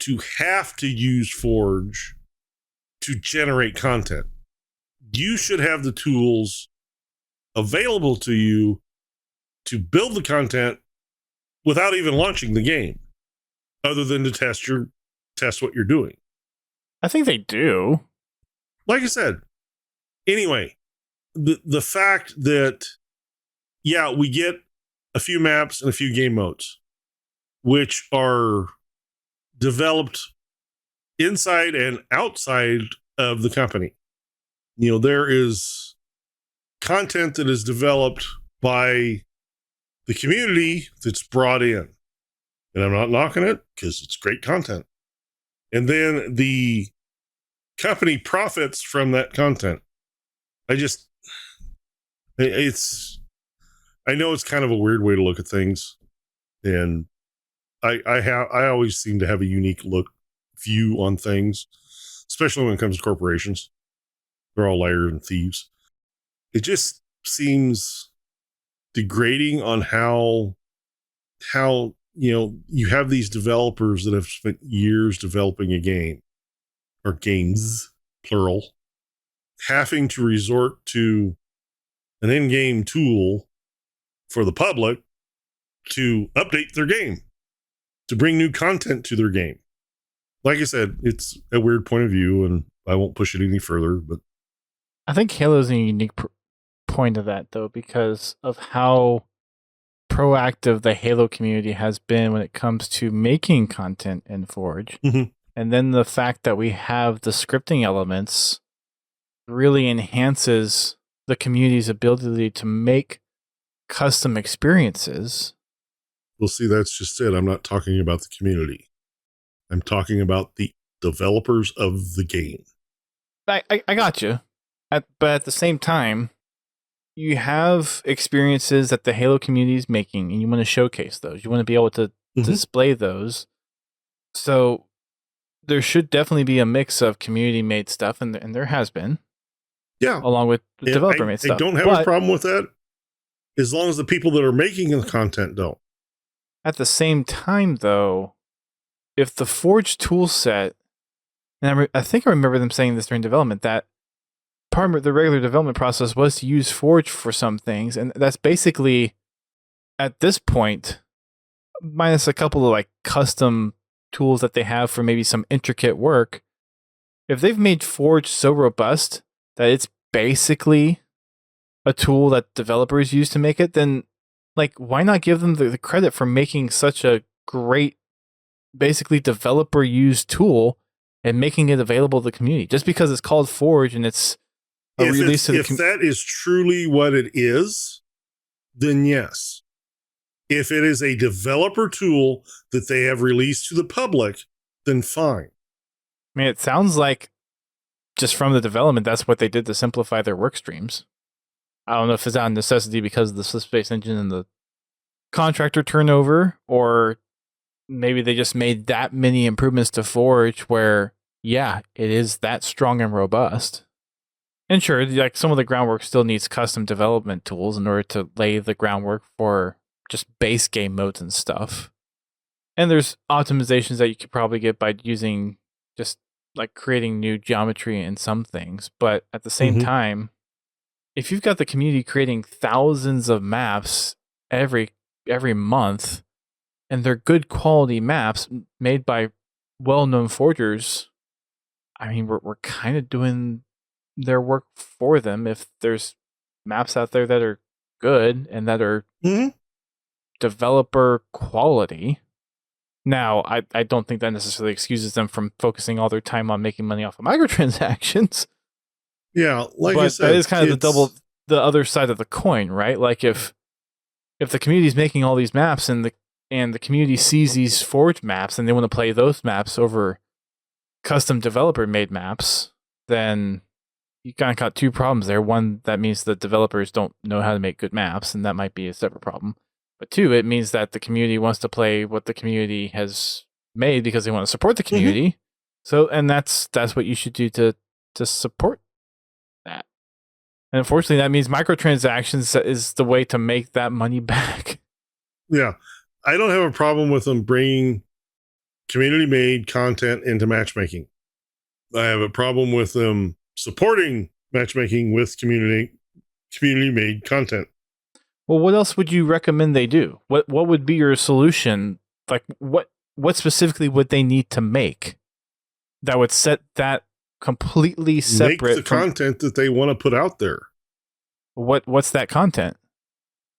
to have to use Forge to generate content. You should have the tools available to you to build the content without even launching the game, other than to test what you're doing. I think they do. Like I said, anyway, the fact that, we get a few maps and a few game modes, which are developed inside and outside of the company. There is content that is developed by the community that's brought in. And I'm not knocking it because it's great content. And then the company profits from that content. I know it's kind of a weird way to look at things. And I always seem to have a unique view on things, especially when it comes to corporations. They're all liars and thieves. It just seems degrading on how you have these developers that have spent years developing a game, or games, plural, having to resort to an in-game tool for the public to update their game, to bring new content to their game. Like I said, it's a weird point of view, and I won't push it any further, but I think Halo's a unique point of that, though, because of how proactive the Halo community has been when it comes to making content in Forge. Mhm. And then the fact that we have the scripting elements really enhances the community's ability to make custom experiences. Well, see, that's just it. I'm not talking about the community. I'm talking about the developers of the game. I got you. But at the same time, you have experiences that the Halo community is making, and you want to showcase those. You want to be able to display those. So there should definitely be a mix of community-made stuff, and there has been. Yeah. Along with developer-made stuff. I don't have a problem with that, as long as the people that are making the content don't. At the same time, though, if the Forge tool set, and I think I remember them saying this during development, that part of the regular development process was to use Forge for some things, and that's basically, at this point, minus a couple of like custom tools that they have for maybe some intricate work, if they've made Forge so robust that it's basically a tool that developers use to make it, then like why not give them the credit for making such a great, basically developer used tool and making it available to the community? Just because it's called Forge and it's a release to the community. If that is truly what it is, then yes. If it is a developer tool that they have released to the public, then fine. I mean, it sounds like just from the development, that's what they did to simplify their work streams. I don't know if it's out of necessity because of the Slipspace engine and the contractor turnover, or maybe they just made that many improvements to Forge where, yeah, it is that strong and robust. And sure, like some of the groundwork still needs custom development tools in order to lay the groundwork for just base game modes and stuff. And there's optimizations that you could probably get by using just like creating new geometry in some things. But at the same time, if you've got the community creating thousands of maps every month, and they're good quality maps made by well-known forgers, I mean, we're kind of doing their work for them if there's maps out there that are good and that are developer quality. Now, I don't think that necessarily excuses them from focusing all their time on making money off of microtransactions. Yeah, like but I said, that is kind of the other side of the coin, right? Like if the community is making all these maps and the community sees these Forge maps and they want to play those maps over custom developer made maps, then you kind of got two problems there. One, that means the developers don't know how to make good maps, and that might be a separate problem. But two, it means that the community wants to play what the community has made because they want to support the community. So, and that's what you should do to support that. And unfortunately, that means microtransactions is the way to make that money back. Yeah. I don't have a problem with them bringing community-made content into matchmaking. I have a problem with them supporting matchmaking with community-made content. Well, what else would you recommend they do? What would be your solution? Like, what specifically would they need to make that would set that completely separate make the content that they want to put out there? What's that content?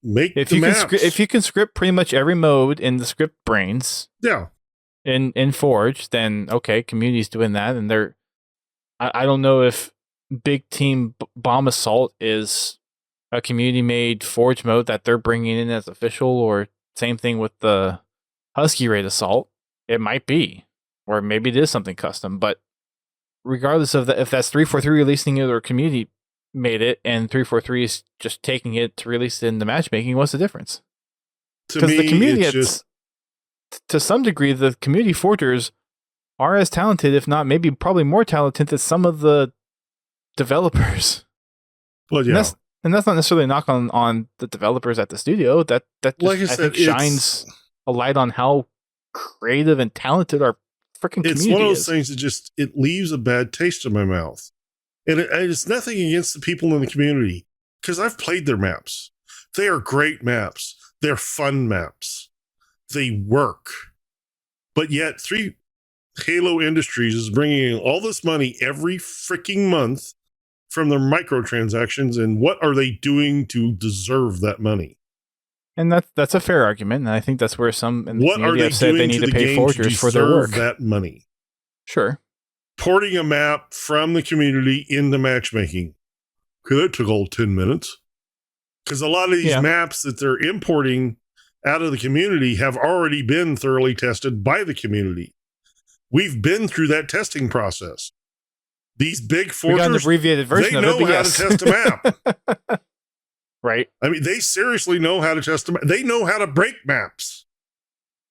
Make if the you maps. if you can script pretty much every mode in the script brains, in Forge, then okay, community's doing that, and they're. I don't know if Big Team Bomb Assault is a community-made Forge mode that they're bringing in as official, or same thing with the Husky Raid Assault. It might be, or maybe it is something custom. But regardless of that, if that's 343 releasing it or community made it, and 343 is just taking it to release it in the matchmaking, what's the difference? Because the community, to some degree, the community forgers are as talented, if not maybe probably more talented than some of the developers. Well, yeah. And that's not necessarily a knock on the developers at the studio. That just, like I think shines a light on how creative and talented our freaking community it's one of those is. things that just, it leaves a bad taste in my mouth. And it's nothing against the people in the community, because I've played their maps. They are great maps. They're fun maps. They work. But yet, Halo Industries is bringing in all this money every freaking month from their microtransactions, and what are they doing to deserve that money? And that's a fair argument, and I think that's where some in the What are community they have said doing they to need the to pay game forgers to for their work. deserve that money? Sure. Porting a map from the community into matchmaking. Okay, that took all 10 minutes. Because a lot of these maps that they're importing out of the community have already been thoroughly tested by the community. We've been through that testing process. These big forgers, we got an abbreviated version they of know it, how to test a map. Right. I mean, they seriously know how to test a map. They know how to break maps.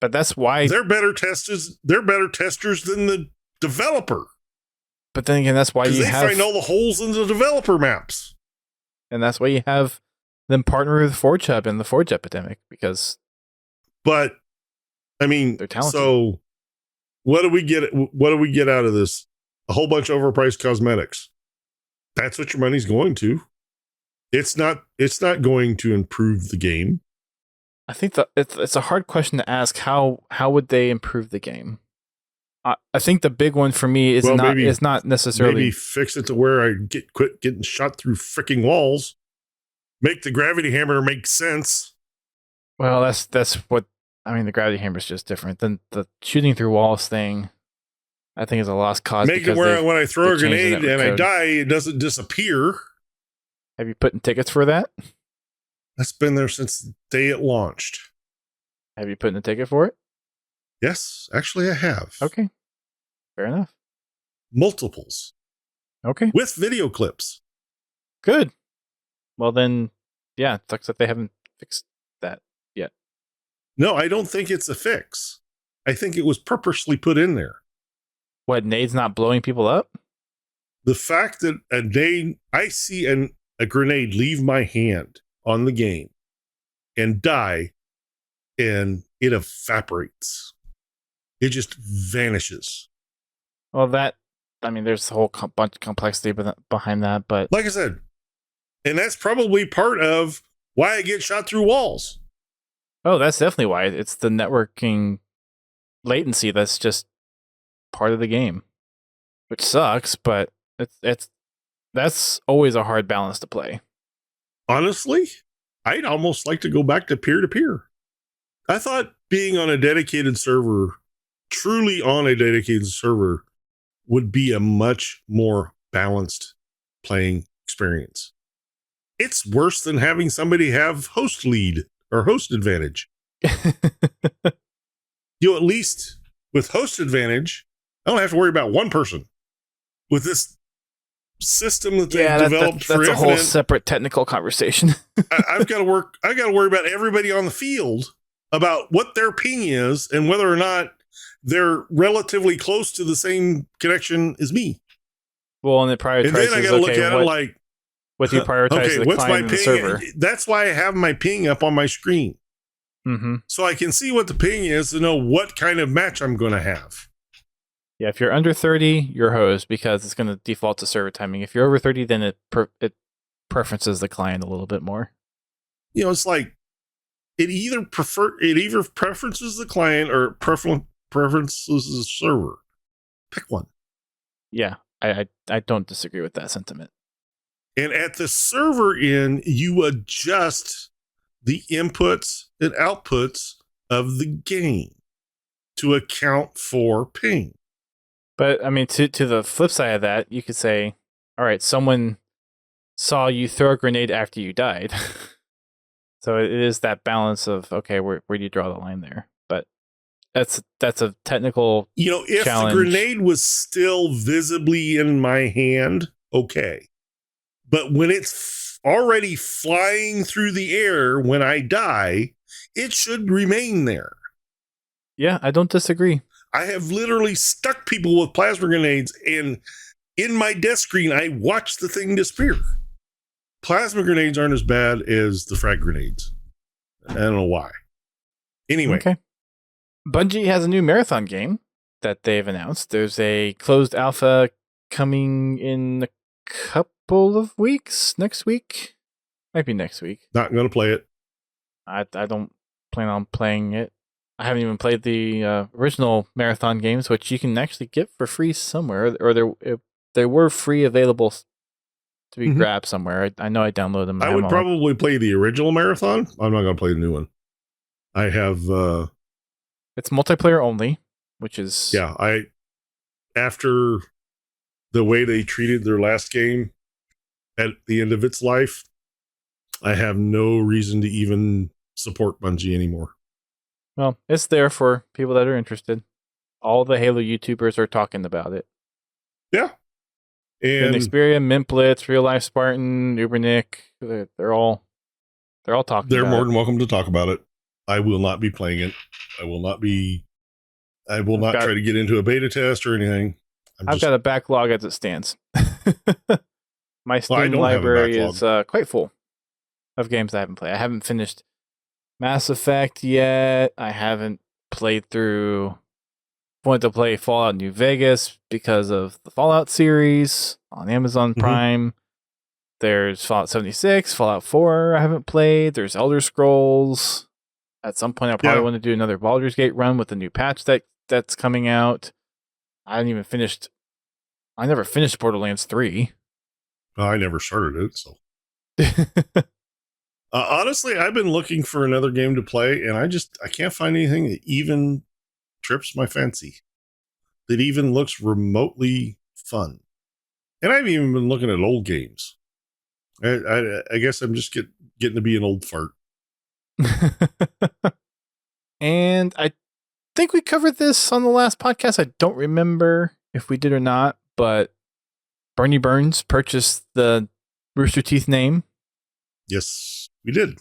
But that's why they're better testers. They're better testers than the developer. But then again, that's why you find all the holes in the developer maps. And that's why you have them partner with Forge Hub and the Forge Epidemic, because. But I mean, they're talented. So what do we get? What do we get out of this? A whole bunch of overpriced cosmetics. That's what your money's going to. It's not going to improve the game. I think it's a hard question to ask. How would they improve the game? I think the big one for me is not necessarily maybe fix it to where I quit getting shot through freaking walls. Make the gravity hammer make sense. Well, that's what I mean. The gravity hammer is just different than the shooting through walls thing. I think is a lost cause. Make it where when I throw a grenade and I die, it doesn't disappear. Have you put in tickets for that? That's been there since the day it launched. Have you put in a ticket for it? Yes, actually I have. Okay. Fair enough. Multiples. Okay. With video clips. Good. Well then, yeah, it sucks that they haven't fixed that yet. No, I don't think it's a fix. I think it was purposely put in there. What, nades not blowing people up? The fact that I see a grenade leave my hand on the game and die, and it evaporates. It just vanishes. Well, there's a whole bunch of complexity behind that, but like I said, and that's probably part of why I get shot through walls. Oh, that's definitely why. It's the networking latency that's just part of the game, which sucks, but that's always a hard balance to play. Honestly, I'd almost like to go back to peer-to-peer. I thought being on a dedicated server, truly on a dedicated server, would be a much more balanced playing experience. It's worse than having somebody have host lead or host advantage. At least with host advantage, I don't have to worry about one person. With this system that they've developed for Infinite, a whole separate technical conversation. I got to worry about everybody on the field, about what their ping is and whether or not they're relatively close to the same connection as me. Well, and it prioritizes. And then I got to look at it like, what do you prioritize? The what's client my and the server? That's why I have my ping up on my screen. Mm-hmm. So I can see what the ping is to know what kind of match I'm going to have. Yeah, if you're under 30, you're hosed because it's going to default to server timing. If you're over 30, then it preferences the client a little bit more. It's like it either preferences the client or preferences the server. Pick one. Yeah, I don't disagree with that sentiment. And at the server end, you adjust the inputs and outputs of the game to account for ping. But I mean, to the flip side of that, you could say, all right, someone saw you throw a grenade after you died. So it is that balance of, okay, where do you draw the line there? But that's a technical if challenge. The grenade was still visibly in my hand, okay. But when it's already flying through the air when I die, it should remain there. Yeah, I don't disagree. I have literally stuck people with plasma grenades, and in my death screen, I watch the thing disappear. Plasma grenades aren't as bad as the frag grenades. I don't know why. Anyway. Okay. Bungie has a new marathon game. that they've announced. There's a closed alpha coming in a couple of weeks. Next week? Might be next week. Not going to play it. I don't plan on playing it. I haven't even played the original Marathon games, which you can actually get for free somewhere, or they were free available to be grabbed somewhere. I know I downloaded them. I would probably play the original Marathon. I'm not going to play the new one. I have... it's multiplayer only, which is... Yeah, after the way they treated their last game at the end of its life, I have no reason to even support Bungie anymore. Well, it's there for people that are interested. All the Halo YouTubers are talking about it. Yeah. And Xperia, Mintblitz, Real Life Spartan, Ubernick, they're all talking they're about more it. than welcome to talk about it. I will not be playing it. I will not try to get into a beta test or anything. I've got a backlog as it stands. My Steam library is quite full of games I haven't played. I haven't finished Mass Effect yet. I haven't played through... wanted to play Fallout New Vegas because of the Fallout series on Amazon Prime. There's Fallout 76, Fallout 4 I haven't played. There's Elder Scrolls. At some point, I'll probably want to do another Baldur's Gate run with the new patch that's coming out. I never finished Borderlands 3. I never started it, so... honestly, I've been looking for another game to play, and I can't find anything that even trips my fancy, that even looks remotely fun. And I've even been looking at old games. I guess I'm just getting to be an old fart. And I think we covered this on the last podcast. I don't remember if we did or not, but Bernie Burns purchased the Rooster Teeth name. Yes, we did.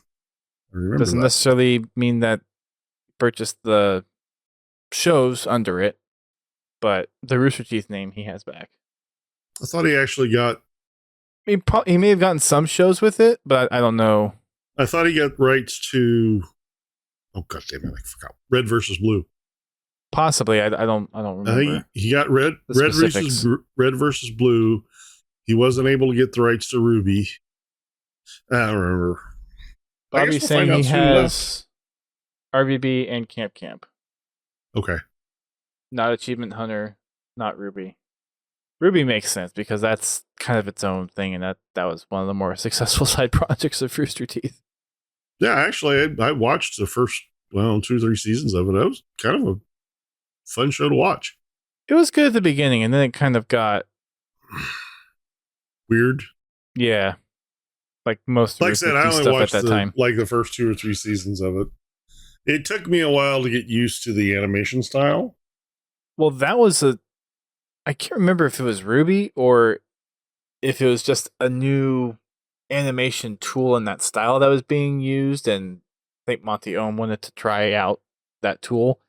I remember Doesn't that. necessarily mean that purchased the shows under it, but the Rooster Teeth name he has back. I thought he actually got... He may have gotten some shows with it, but I don't know. I thought he got rights to... Oh, God damn it, I forgot. Red versus Blue. Possibly. I don't remember. I think he got Red versus Blue. He wasn't able to get the rights to Ruby. I don't remember. Bobby's saying he has RVB and Camp. Okay. Not Achievement Hunter, not Ruby. Ruby makes sense because that's kind of its own thing, and that was one of the more successful side projects of Rooster Teeth. Yeah, actually, I watched the first, 2 or 3 seasons of it. It was kind of a fun show to watch. It was good at the beginning, and then it kind of got... weird. Yeah. Like most like I said, I only stuff watched at that time. Like the first 2 or 3 seasons of it. It took me a while to get used to the animation style. Well, that was I can't remember if it was Ruby or if it was just a new animation tool in that style that was being used, and I think Monty Ohm wanted to try out that tool.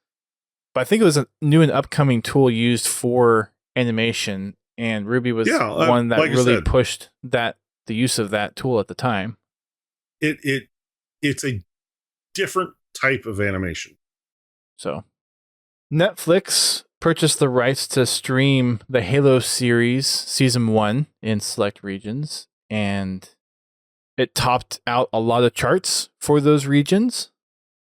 But I think it was a new and upcoming tool used for animation, and Ruby was one that really pushed the use of that tool at the time. It's a different type of animation. So Netflix purchased the rights to stream the Halo series season 1 in select regions, and it topped out a lot of charts for those regions,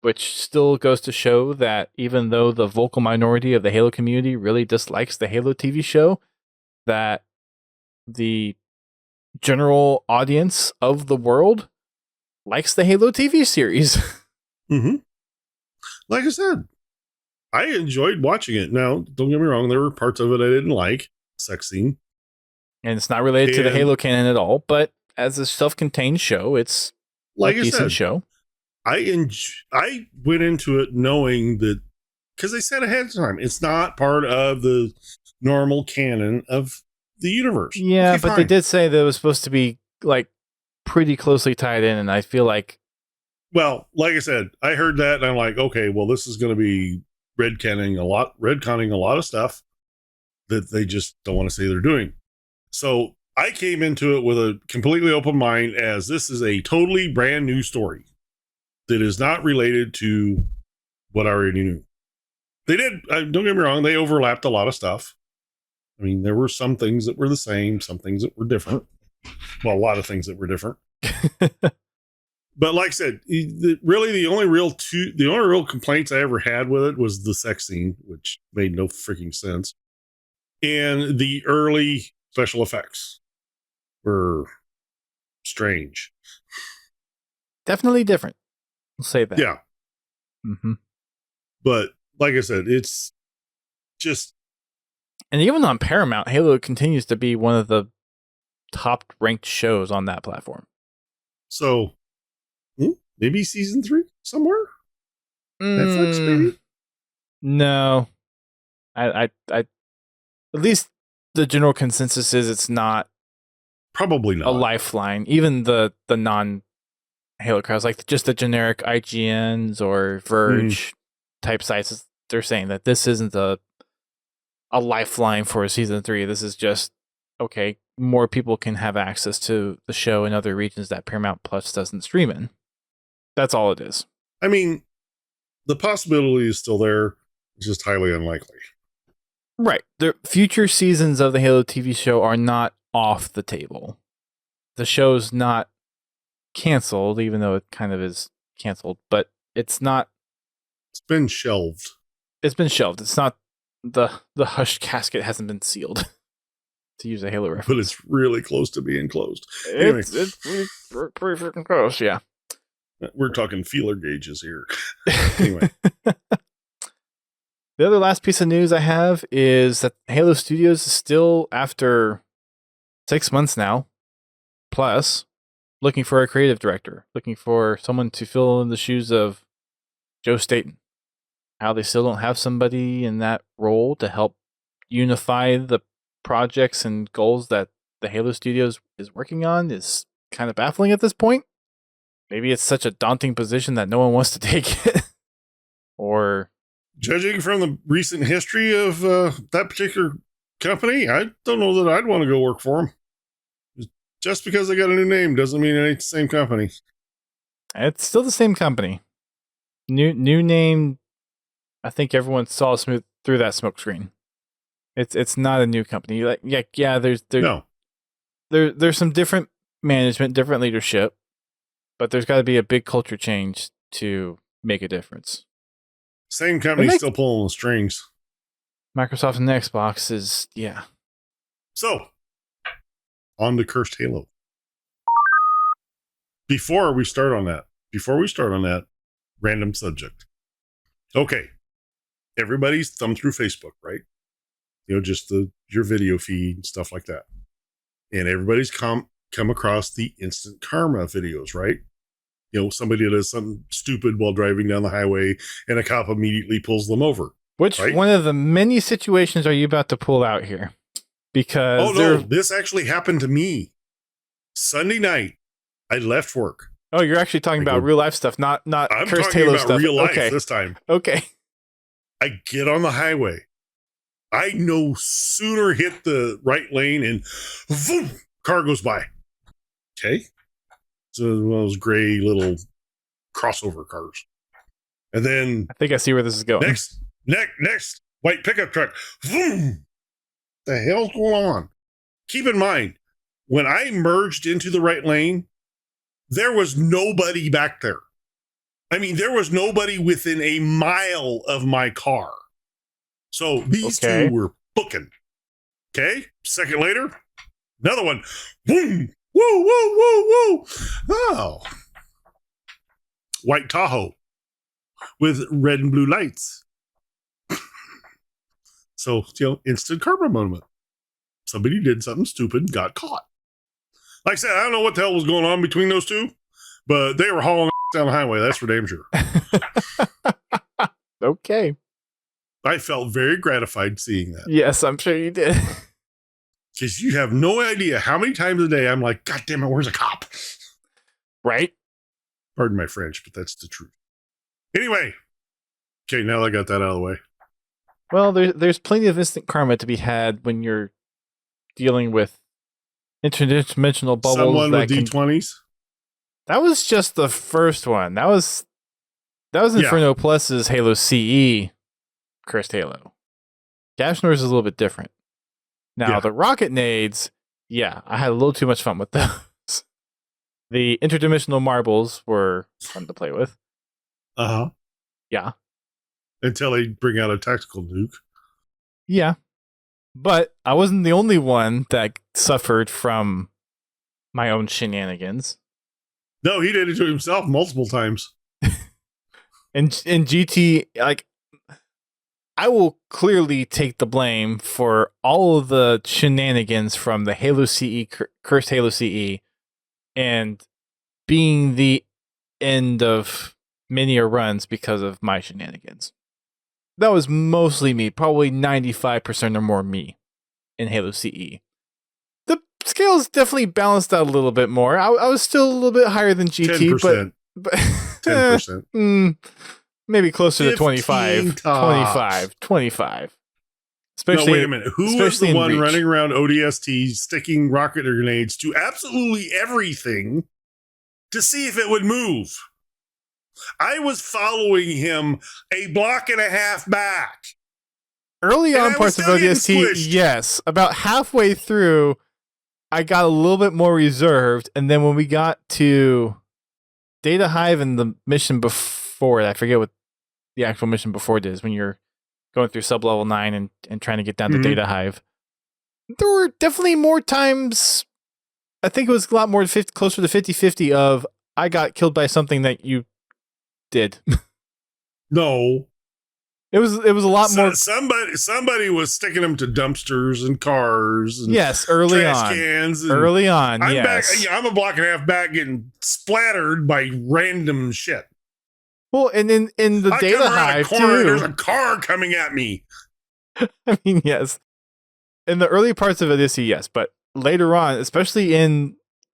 which still goes to show that even though the vocal minority of the Halo community really dislikes the Halo TV show, that the general audience of the world likes the Halo TV series. Mm-hmm. Like I said, I enjoyed watching it. Now, don't get me wrong, there were parts of it I didn't like. Sex scene. And it's not related to the Halo canon at all, but as a self-contained show, it's like a decent show. I went into it knowing that, because they said ahead of time, it's not part of the normal canon of the universe. Yeah, but they did say that it was supposed to be like pretty closely tied in, and I feel like... Well, like I said, I heard that, and I'm like, okay, well, this is going to be retconning a lot of stuff that they just don't want to say they're doing. So I came into it with a completely open mind, as this is a totally brand new story that is not related to what I already knew. They did. Don't get me wrong. They overlapped a lot of stuff. I mean, there were some things that were the same, some things that were different. Well, a lot of things that were different. But like I said, really the only real complaints I ever had with it was the sex scene, which made no freaking sense. And the early special effects were strange. Definitely different. We'll say that. Yeah. Mm-hmm. But like I said, it's just... And even on Paramount, Halo continues to be one of the top ranked shows on that platform. So, maybe season 3 somewhere? Netflix, maybe? No. I at least the general consensus is it's not probably not a lifeline. Even the non Halo crowds, like just the generic IGNs or Verge type sites, they're saying that this isn't a lifeline for season 3. This is just, okay, more people can have access to the show in other regions that Paramount Plus doesn't stream in. That's all it is. I mean, the possibility is still there. It's just highly unlikely. Right. The future seasons of the Halo TV show are not off the table. The show's not canceled, even though it kind of is canceled, but it's not... It's been shelved. It's been shelved. It's not... The hushed casket hasn't been sealed, to use a Halo reference. But it's really close to being closed. It's pretty freaking close, yeah. We're talking feeler gauges here. Anyway. The other last piece of news I have is that Halo Studios is still, after 6 months now, plus, looking for a creative director, looking for someone to fill in the shoes of Joe Staten. How they still don't have somebody in that role to help unify the projects and goals that the Halo Studios is working on is kind of baffling at this point. Maybe it's such a daunting position that no one wants to take it. Or... Judging from the recent history of that particular company, I don't know that I'd want to go work for them. Just because they got a new name doesn't mean it ain't the same company. It's still the same company. New name. I think everyone saw smooth through that smoke screen. It's not a new company. Like yeah. There's some different management, different leadership, but there's got to be a big culture change to make a difference. Same company still pulling the strings. Microsoft and Xbox is, yeah. So, on to Cursed Halo. Before we start on that, random subject. Okay. Everybody's thumbed through Facebook, right? You know, just your video feed and stuff like that. And everybody's come across the instant karma videos, right? You know, somebody does something stupid while driving down the highway and a cop immediately pulls them over. Which one of the many situations are you about to pull out here? Because this actually happened to me. Sunday night, I left work. Oh, you're actually talking about real life stuff, not I'm Cursed talking Halo about stuff. Real life this time. Okay. I get on the highway. I no sooner hit the right lane and boom, car goes by. Okay. So one of those gray little crossover cars. And then I think I see where this is going. Next white pickup truck. Vroom. The hell's going on? Keep in mind, when I merged into the right lane, there was nobody back there. I mean, there was nobody within a mile of my car. So these two were booking. Okay. Second later, another one. Boom. Woo, woo, woo, woo. Oh. White Tahoe with red and blue lights. So, instant karma moment. Somebody did something stupid and got caught. Like I said, I don't know what the hell was going on between those two, but they were hauling down the highway. That's for damn sure. Okay. I felt very gratified seeing that. Yes, I'm sure you did. Because you have no idea how many times a day I'm like, God damn it, where's a cop? Right? Pardon my French, but that's the truth. Anyway. Okay, now that I got that out of the way. Well, there's plenty of instant karma to be had when you're dealing with interdimensional bubbles. Someone with D20s? That was just the first one. That was Inferno Plus's Halo CE. Cursed Halo. Gashnor's is a little bit different. Now, the rocket nades, I had a little too much fun with those. The interdimensional marbles were fun to play with. Uh-huh. Yeah. Until they bring out a tactical nuke. Yeah. But I wasn't the only one that suffered from my own shenanigans. No, he did it to himself multiple times. In GT, like, I will clearly take the blame for all of the shenanigans from the Halo CE, Cursed Halo CE, and being the end of many runs because of my shenanigans. That was mostly me, probably 95% or more me in Halo CE. The scales definitely balanced out a little bit more. I was still a little bit higher than GT, 10%. but 10%. Maybe closer to 25. 25. Especially, no, wait a minute. Who was the one running around ODST sticking rocket grenades to absolutely everything to see if it would move? I was following him a block and a half back. Early on parts of ODST, yes. About halfway through, I got a little bit more reserved, and then when we got to Data Hive and the mission before it, I forget what the actual mission before it is, when you're going through sub-level 9 and trying to get down to Data Hive. There were definitely more times, I think it was a lot more, closer to 50-50 of, I got killed by something that you did. No. It was a lot more. Somebody was sticking them to dumpsters and cars. And yes, early trash on. Cans and early on, I'm yes. I'm a block and a half back getting splattered by random shit. Well, and in the Data Hive too, there's a car coming at me. I mean, yes. In the early parts of Odyssey, yes, but later on, especially in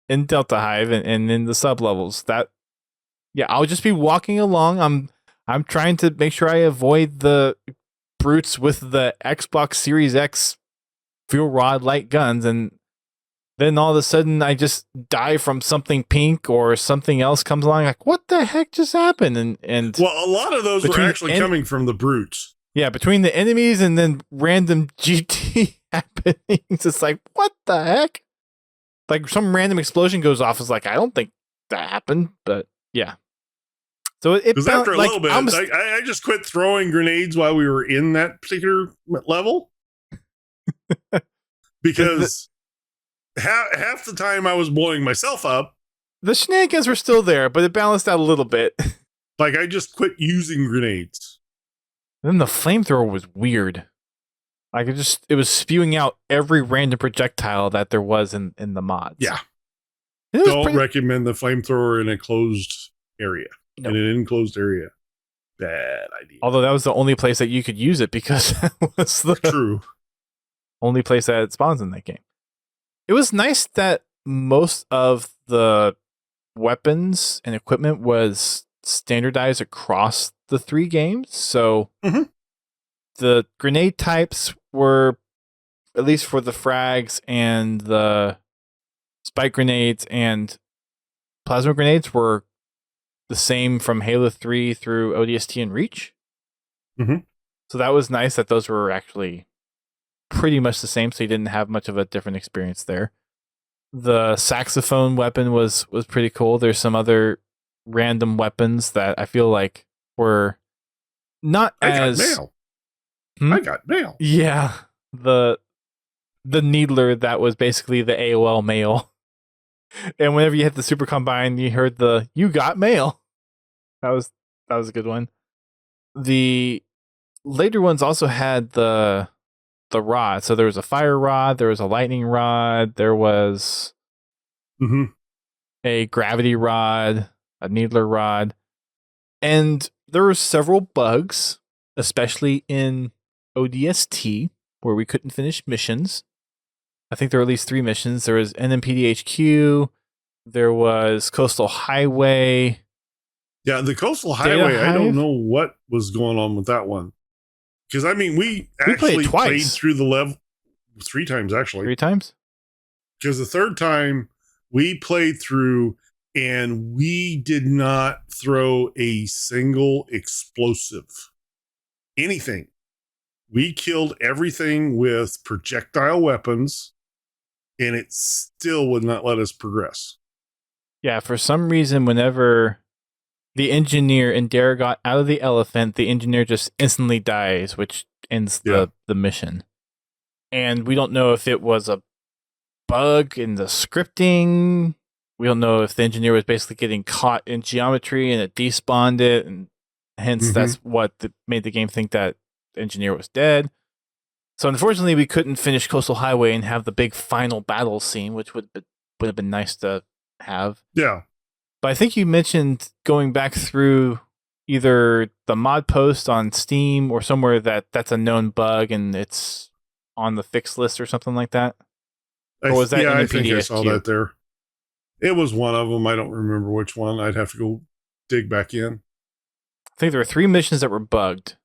Delta Hive and in the sub levels, I'll just be walking along. I'm trying to make sure I avoid the brutes with the Xbox Series X fuel rod light guns, and then all of a sudden I just die from something pink or something else comes along. Like, what the heck just happened? And well, a lot of those were actually coming from the brutes. Yeah, between the enemies and then random GT happenings, it's like, what the heck? Like some random explosion goes off. It's like, I don't think that happened, but yeah. So because after a little bit, I just quit throwing grenades while we were in that particular level because half the time I was blowing myself up. The shenanigans were still there, but it balanced out a little bit. Like I just quit using grenades. Then the flamethrower was weird. Like it was spewing out every random projectile that there was in the mods. Yeah. Don't recommend the flamethrower in a closed area. In an enclosed area. Bad idea. Although that was the only place that you could use it because that was the true only place that it spawns in that game. It was nice that most of the weapons and equipment was standardized across the 3 games. So the grenade types were, at least for the frags and the spike grenades and plasma grenades, were the same from Halo 3 through ODST and Reach. So that was nice that those were actually pretty much the same, so you didn't have much of a different experience there. The saxophone weapon was pretty cool. There's some other random weapons that I feel like were not as... I got mail. I got mail. Yeah. The needler that was basically the AOL mail. And whenever you hit the Super Combine, you heard the "you got mail." That was a good one. The later ones also had the rod. So there was a fire rod, there was a lightning rod, there was a gravity rod, a needler rod, and there were several bugs, especially in ODST, where we couldn't finish missions. I think there were at least 3 missions. There was NMPDHQ, there was Coastal Highway. Yeah, the Coastal Highway, I don't know what was going on with that one. Because, I mean, we actually played through the level 3 times, actually. 3 times? Because the 3rd time, we played through, and we did not throw a single explosive. Anything. We killed everything with projectile weapons, and it still would not let us progress. Yeah, for some reason, whenever the engineer and Dare got out of the elephant, the engineer just instantly dies, which ends the mission. And we don't know if it was a bug in the scripting. We don't know if the engineer was basically getting caught in geometry and it despawned it, and hence that's what made the game think that the engineer was dead. So unfortunately, we couldn't finish Coastal Highway and have the big final battle scene, which would have been nice to have. Yeah. But I think you mentioned going back through either the mod post on Steam or somewhere that's a known bug and it's on the fix list or something like that. Or was that in the I think I PDSQ? saw that there. It was one of them. I don't remember which one. I'd have to go dig back in. I think there were 3 missions that were bugged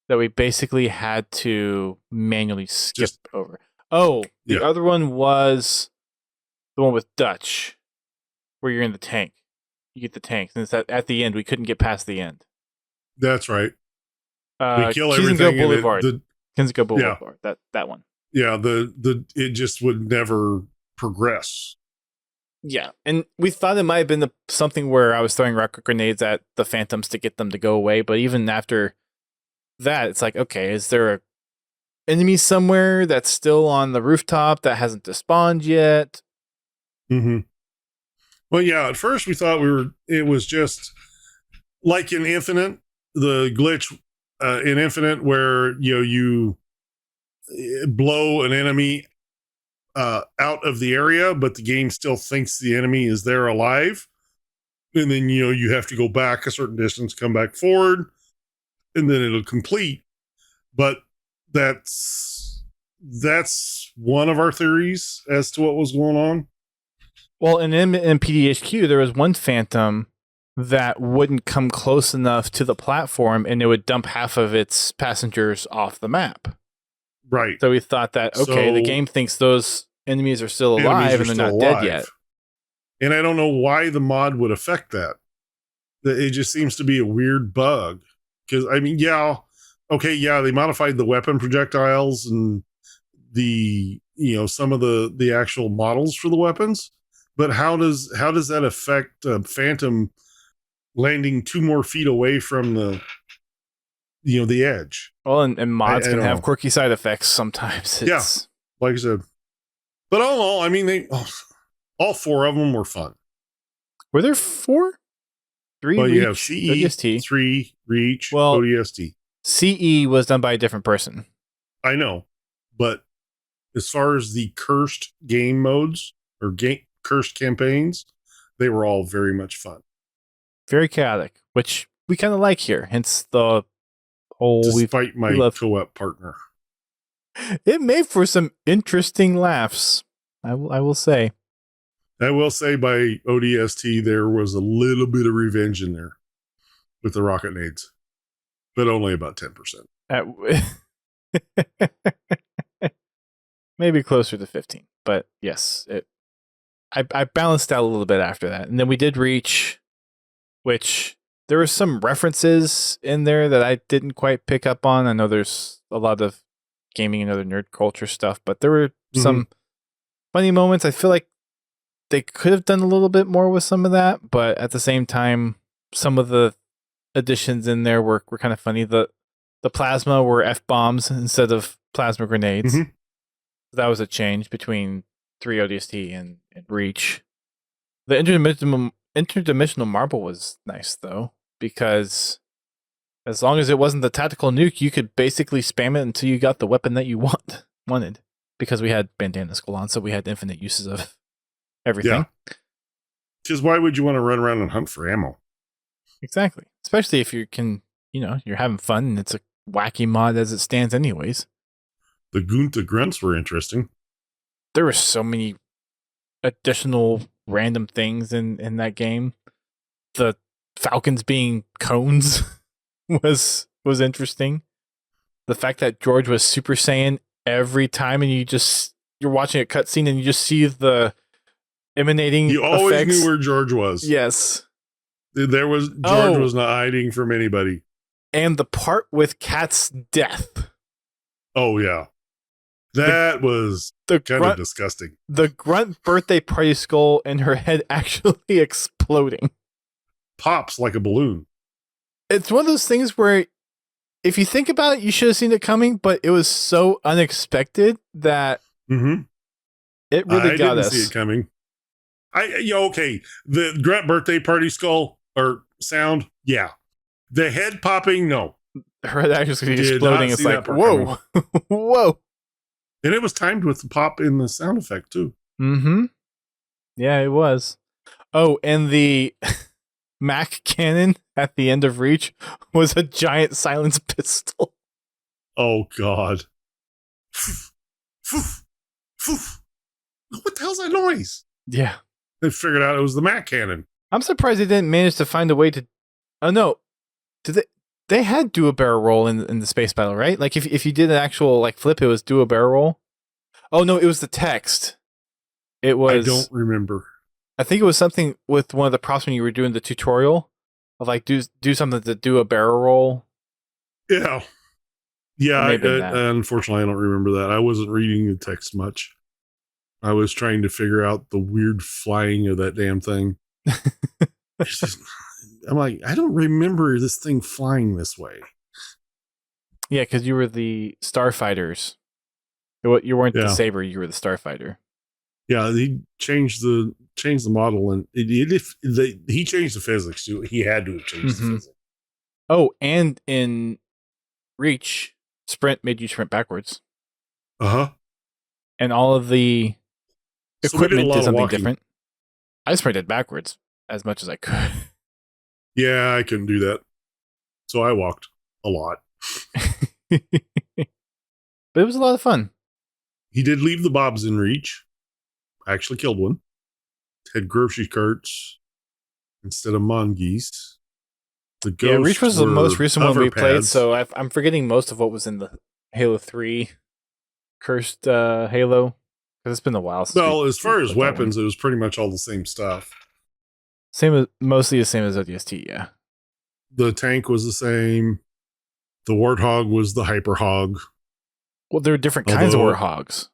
that we basically had to manually skip over. Oh, the other one was the one with Dutch, where you're in the tank. You get the tank. And it's at the end. We couldn't get past the end. That's right. We kill everything. Kinzigo Boulevard. That one. Yeah, it just would never progress. Yeah, and we thought it might have been something where I was throwing rocket grenades at the phantoms to get them to go away, but even after that, it's like, okay, is there a enemy somewhere that's still on the rooftop that hasn't despawned yet? Mm-hmm. Well, yeah, at first we thought it was just like in Infinite, the glitch in Infinite where, you blow an enemy out of the area, but the game still thinks the enemy is there alive. And then, you have to go back a certain distance, come back forward, and then it'll complete. But that's one of our theories as to what was going on. Well, in PDHQ, there was one phantom that wouldn't come close enough to the platform, and it would dump half of its passengers off the map. Right. So we thought that, okay, the game thinks those enemies are still alive and they're not dead yet. And I don't know why the mod would affect that. It just seems to be a weird bug. Because, I mean, they modified the weapon projectiles and the, some of the actual models for the weapons. But how does that affect Phantom landing 2 more feet away from the edge? Well, and mods can have quirky side effects sometimes. Like I said. But all in all, I mean, all 4 of them were fun. Were there 4? 3 well, Reach, you have CE, ODST. 3 Reach, well, ODST. CE was done by a different person. I know. But as far as the cursed game modes or cursed campaigns, they were all very much fun. Very chaotic, which we kind of like here. Hence the whole... Despite my co-op partner. It made for some interesting laughs, I will say. I will say by ODST, there was a little bit of revenge in there with the rocket nades, but only about 10%. Maybe closer to 15, but yes, I balanced out a little bit after that. And then we did Reach, which there were some references in there that I didn't quite pick up on. I know there's a lot of gaming and other nerd culture stuff, but there were some funny moments. I feel like they could have done a little bit more with some of that, but at the same time, some of the additions in there were kind of funny. The plasma were F-bombs instead of plasma grenades. That was a change between 3 ODST and Reach. The interdimensional marble was nice, though, because as long as it wasn't the tactical nuke, you could basically spam it until you got the weapon that you wanted. Because we had Bandana Skull on, so we had infinite uses of everything. Because why would you want to run around and hunt for ammo? Exactly. Especially if you're having fun and it's a wacky mod as it stands anyways. The Gunta grunts were interesting. There were so many additional random things in that game. The Falcons being cones was interesting. The fact that George was Super Saiyan every time and you're watching a cutscene and you just see the emanating You always effects. knew where George was. Yes. George was not hiding from anybody. And the part with Kat's death Oh, yeah. That was The kind of disgusting. The grunt birthday party skull in her head actually exploding. Pops like a balloon. It's one of those things where if you think about it, you should have seen it coming, but it was so unexpected that it really got us. I didn't see it coming. Okay. The grunt birthday party skull or sound, yeah. The head popping, no. Her head actually exploding. It's like, whoa, whoa. And it was timed with the pop in the sound effect, too. Mm-hmm. Yeah, it was. Oh, and the Mac cannon at the end of Reach was a giant silence pistol. Oh, God. What the hell's that noise? Yeah. They figured out it was the Mac cannon. I'm surprised they didn't manage to find a way to... Oh, no. Did they had do a barrel roll in the space battle, right? Like, if you did an actual, like, flip, it was do a barrel roll. Oh, no, it was the text. It was... I don't remember. I think it was something with one of the props when you were doing the tutorial of, like, do something to do a barrel roll. Yeah. Yeah, unfortunately, I don't remember that. I wasn't reading the text much. I was trying to figure out the weird flying of that damn thing. I'm like, I don't remember this thing flying this way. Yeah, because you were the starfighters. You weren't the Saber, you were the starfighter. Yeah, he changed the model, and he changed the physics too. He had to have changed the physics. Oh, and in Reach, sprint made you sprint backwards. And all of the equipment did something different. I sprinted backwards as much as I could. Yeah, I couldn't do that. So I walked a lot. But it was a lot of fun. He did leave the bobs in Reach. I actually killed one. Had grocery carts instead of mongoose. The ghosts Reach was the most recent one we played, pads. so I'm forgetting most of what was in the Halo 3 cursed Halo. Because it's been a while since. Well, as far as weapons, it was pretty much all the same stuff. Mostly the same as ODST, yeah. The tank was the same. The Warthog was the Hyper Hog. Well, there are different kinds of Warthogs.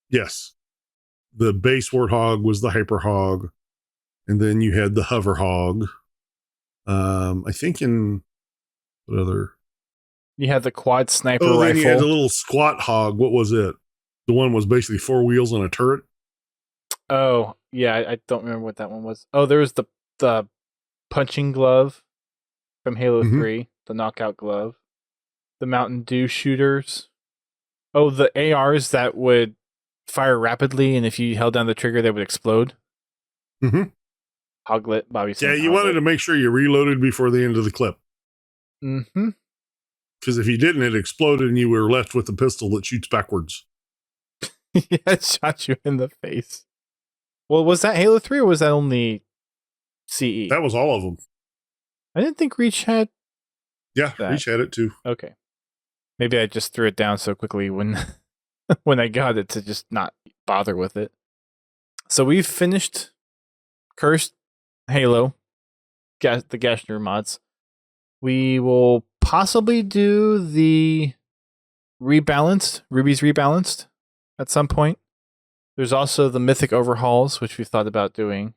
Yes. The base Warthog was the Hyper Hog. And then you had the Hover Hog. I think in what other? You had the quad sniper rifle. Then you had the little squat hog. What was it? The one was basically 4 wheels on a turret. Oh, yeah, I don't remember what that one was. Oh, there was the punching glove from Halo 3, the knockout glove, the Mountain Dew shooters. Oh, the ARs that would fire rapidly, and if you held down the trigger, they would explode. Hoglet, Bobby. Yeah, you wanted to make sure you reloaded before the end of the clip. Because if you didn't, it exploded, and you were left with a pistol that shoots backwards. Yeah, it shot you in the face. Well, was that Halo 3 or was that only CE? That was all of them. I didn't think Reach had. Yeah, Reach had it too. Okay. Maybe I just threw it down so quickly when when I got it to just not bother with it. So we've finished Cursed Halo, the Gashnor mods. We will possibly do the Ruby's Rebalanced at some point. There's also the Mythic Overhauls, which we've thought about doing.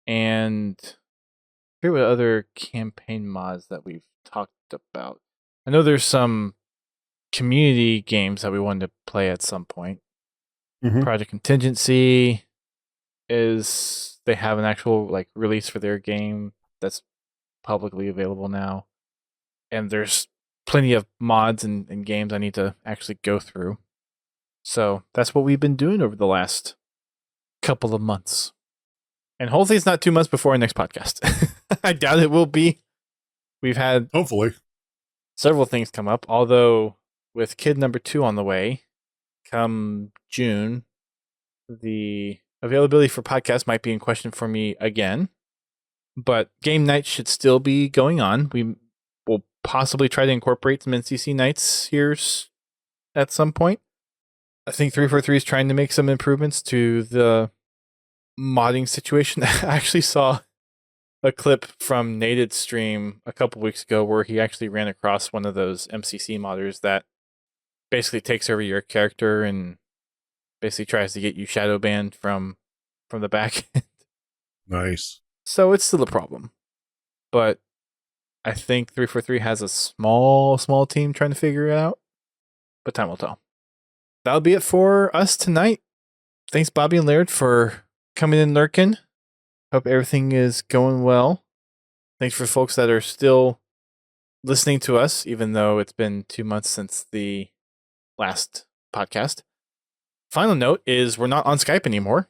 And I forget what other campaign mods that we've talked about. I know there's some community games that we wanted to play at some point. Project Contingency they have an actual release for their game that's publicly available now. And there's plenty of mods and games I need to actually go through. So that's what we've been doing over the last couple of months. And hopefully it's not 2 months before our next podcast. I doubt it will be. We've had hopefully several things come up, although with kid number 2 on the way, come June, the availability for podcasts might be in question for me again. But game nights should still be going on. We will possibly try to incorporate some NCC nights here at some point. I think 343 is trying to make some improvements to the modding situation. I actually saw a clip from Nated's stream a couple weeks ago where he actually ran across one of those MCC modders that basically takes over your character and basically tries to get you shadow banned from the back end. Nice. So it's still a problem. But I think 343 has a small team trying to figure it out. But time will tell. That'll be it for us tonight. Thanks, Bobby and Laird, for coming in lurking. Hope everything is going well. Thanks for folks that are still listening to us, even though it's been 2 months since the last podcast. Final note is we're not on Skype anymore.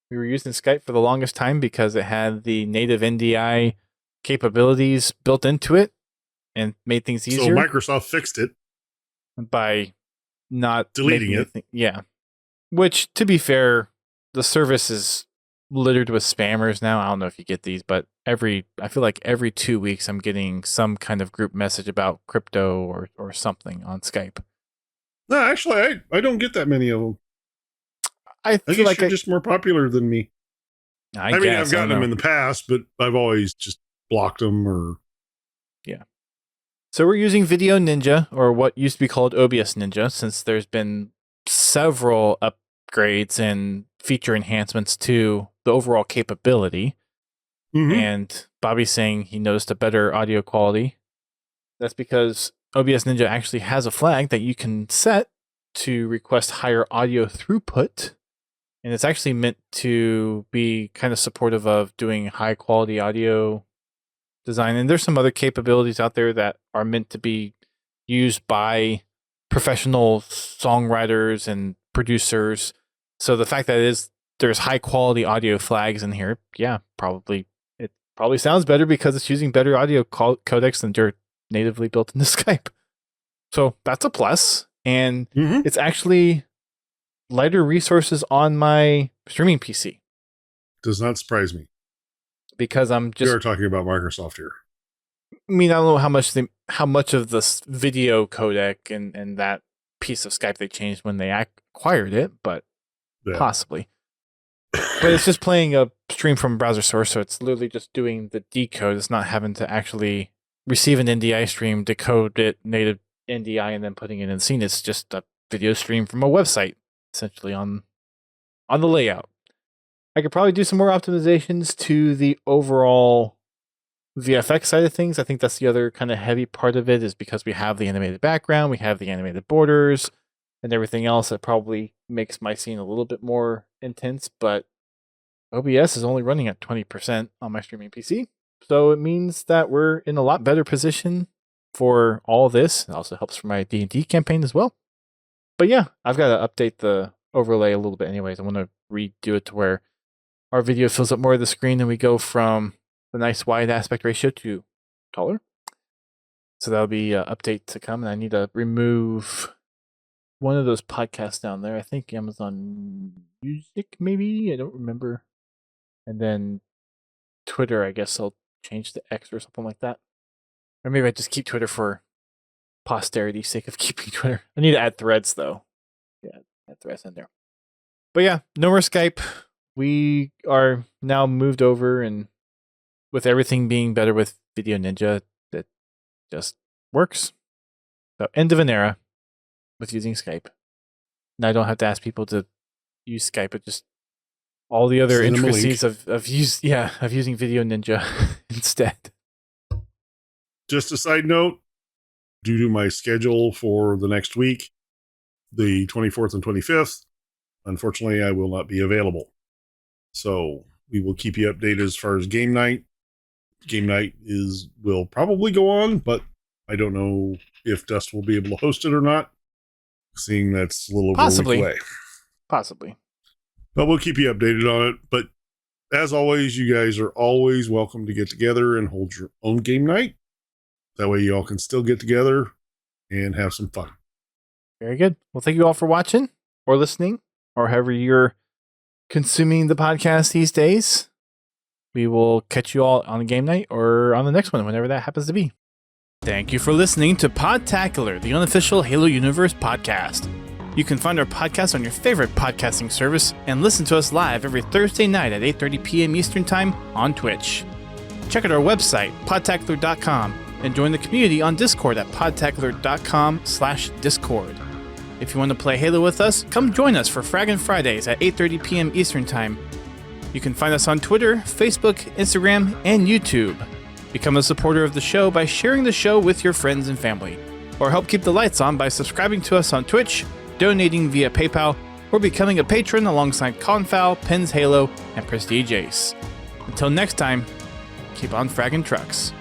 We were using Skype for the longest time because it had the native NDI capabilities built into it and made things easier. So Microsoft fixed it by not deleting it. Yeah. Which, to be fair, the service is littered with spammers now. I don't know if you get these, but I feel like every 2 weeks I'm getting some kind of group message about crypto or something on Skype. No, actually, I don't get that many of them. I guess feel like you're just more popular than me. I mean, I've gotten them in the past, but I've always just blocked them or... Yeah. So we're using Video Ninja, or what used to be called OBS Ninja, since there's been several upgrades and feature enhancements to the overall capability. Mm-hmm. And Bobby's saying he noticed a better audio quality. That's because OBS Ninja actually has a flag that you can set to request higher audio throughput. And it's actually meant to be kind of supportive of doing high quality audio design. And there's some other capabilities out there that are meant to be used by professional songwriters and producers. So the fact that there's high quality audio flags in here, yeah, it probably sounds better because it's using better audio codecs than are natively built into Skype. So that's a plus. And it's actually lighter resources on my streaming PC. Does not surprise me. Because I'm just... We are talking about Microsoft here. I mean, I don't know how much of this video codec and that piece of Skype they changed when they acquired it, but possibly. But it's just playing a stream from browser source, so it's literally just doing the decode. It's not having to actually receive an NDI stream, decode it, native NDI, and then putting it in the scene. It's just a video stream from a website, essentially, on the layout. I could probably do some more optimizations to the overall VFX side of things. I think that's the other kind of heavy part of it, is because we have the animated background, we have the animated borders, and everything else that probably makes my scene a little bit more intense. But OBS is only running at 20% on my streaming PC. So it means that we're in a lot better position for all this. It also helps for my D&D campaign as well. But yeah, I've got to update the overlay a little bit anyways. I want to redo it to where our video fills up more of the screen and we go from the nice wide aspect ratio to taller. So that'll be an update to come. And I need to remove one of those podcasts down there. I think Amazon Music, maybe? I don't remember. And then Twitter, I guess I'll change to X or something like that. Or maybe I just keep Twitter for posterity's sake of keeping Twitter. I need to add threads, though. Yeah, add threads in there. But yeah, no more Skype. We are now moved over, and with everything being better with Video Ninja, that just works. So end of an era with using Skype. And I don't have to ask people to use Skype, but just all the other intricacies of using Video Ninja instead. Just a side note, due to my schedule for the next week, the 24th and 25th, unfortunately, I will not be available. So we will keep you updated as far as game night. Game night will probably go on, but I don't know if Dust will be able to host it or not, seeing that's a little over a week away. Possibly. But we'll keep you updated on it. But as always, you guys are always welcome to get together and hold your own game night. That way you all can still get together and have some fun. Very good. Well, thank you all for watching or listening, or however you're consuming the podcast these days. We will catch you all on a game night or on the next one, whenever that happens to be. Thank you for listening to Podtacular, the unofficial Halo Universe podcast. You can find our podcast on your favorite podcasting service and listen to us live every Thursday night at 8:30 p.m. Eastern Time on Twitch. Check out our website, podtacular.com, and join the community on Discord at podtacular.com/Discord. If you want to play Halo with us, come join us for Fraggin' Fridays at 8:30 p.m. Eastern Time. You can find us on Twitter, Facebook, Instagram, and YouTube. Become a supporter of the show by sharing the show with your friends and family. Or help keep the lights on by subscribing to us on Twitch, donating via PayPal, or becoming a patron alongside Confal, Pins Halo, and Prestige Ace. Until next time, keep on fragging trucks.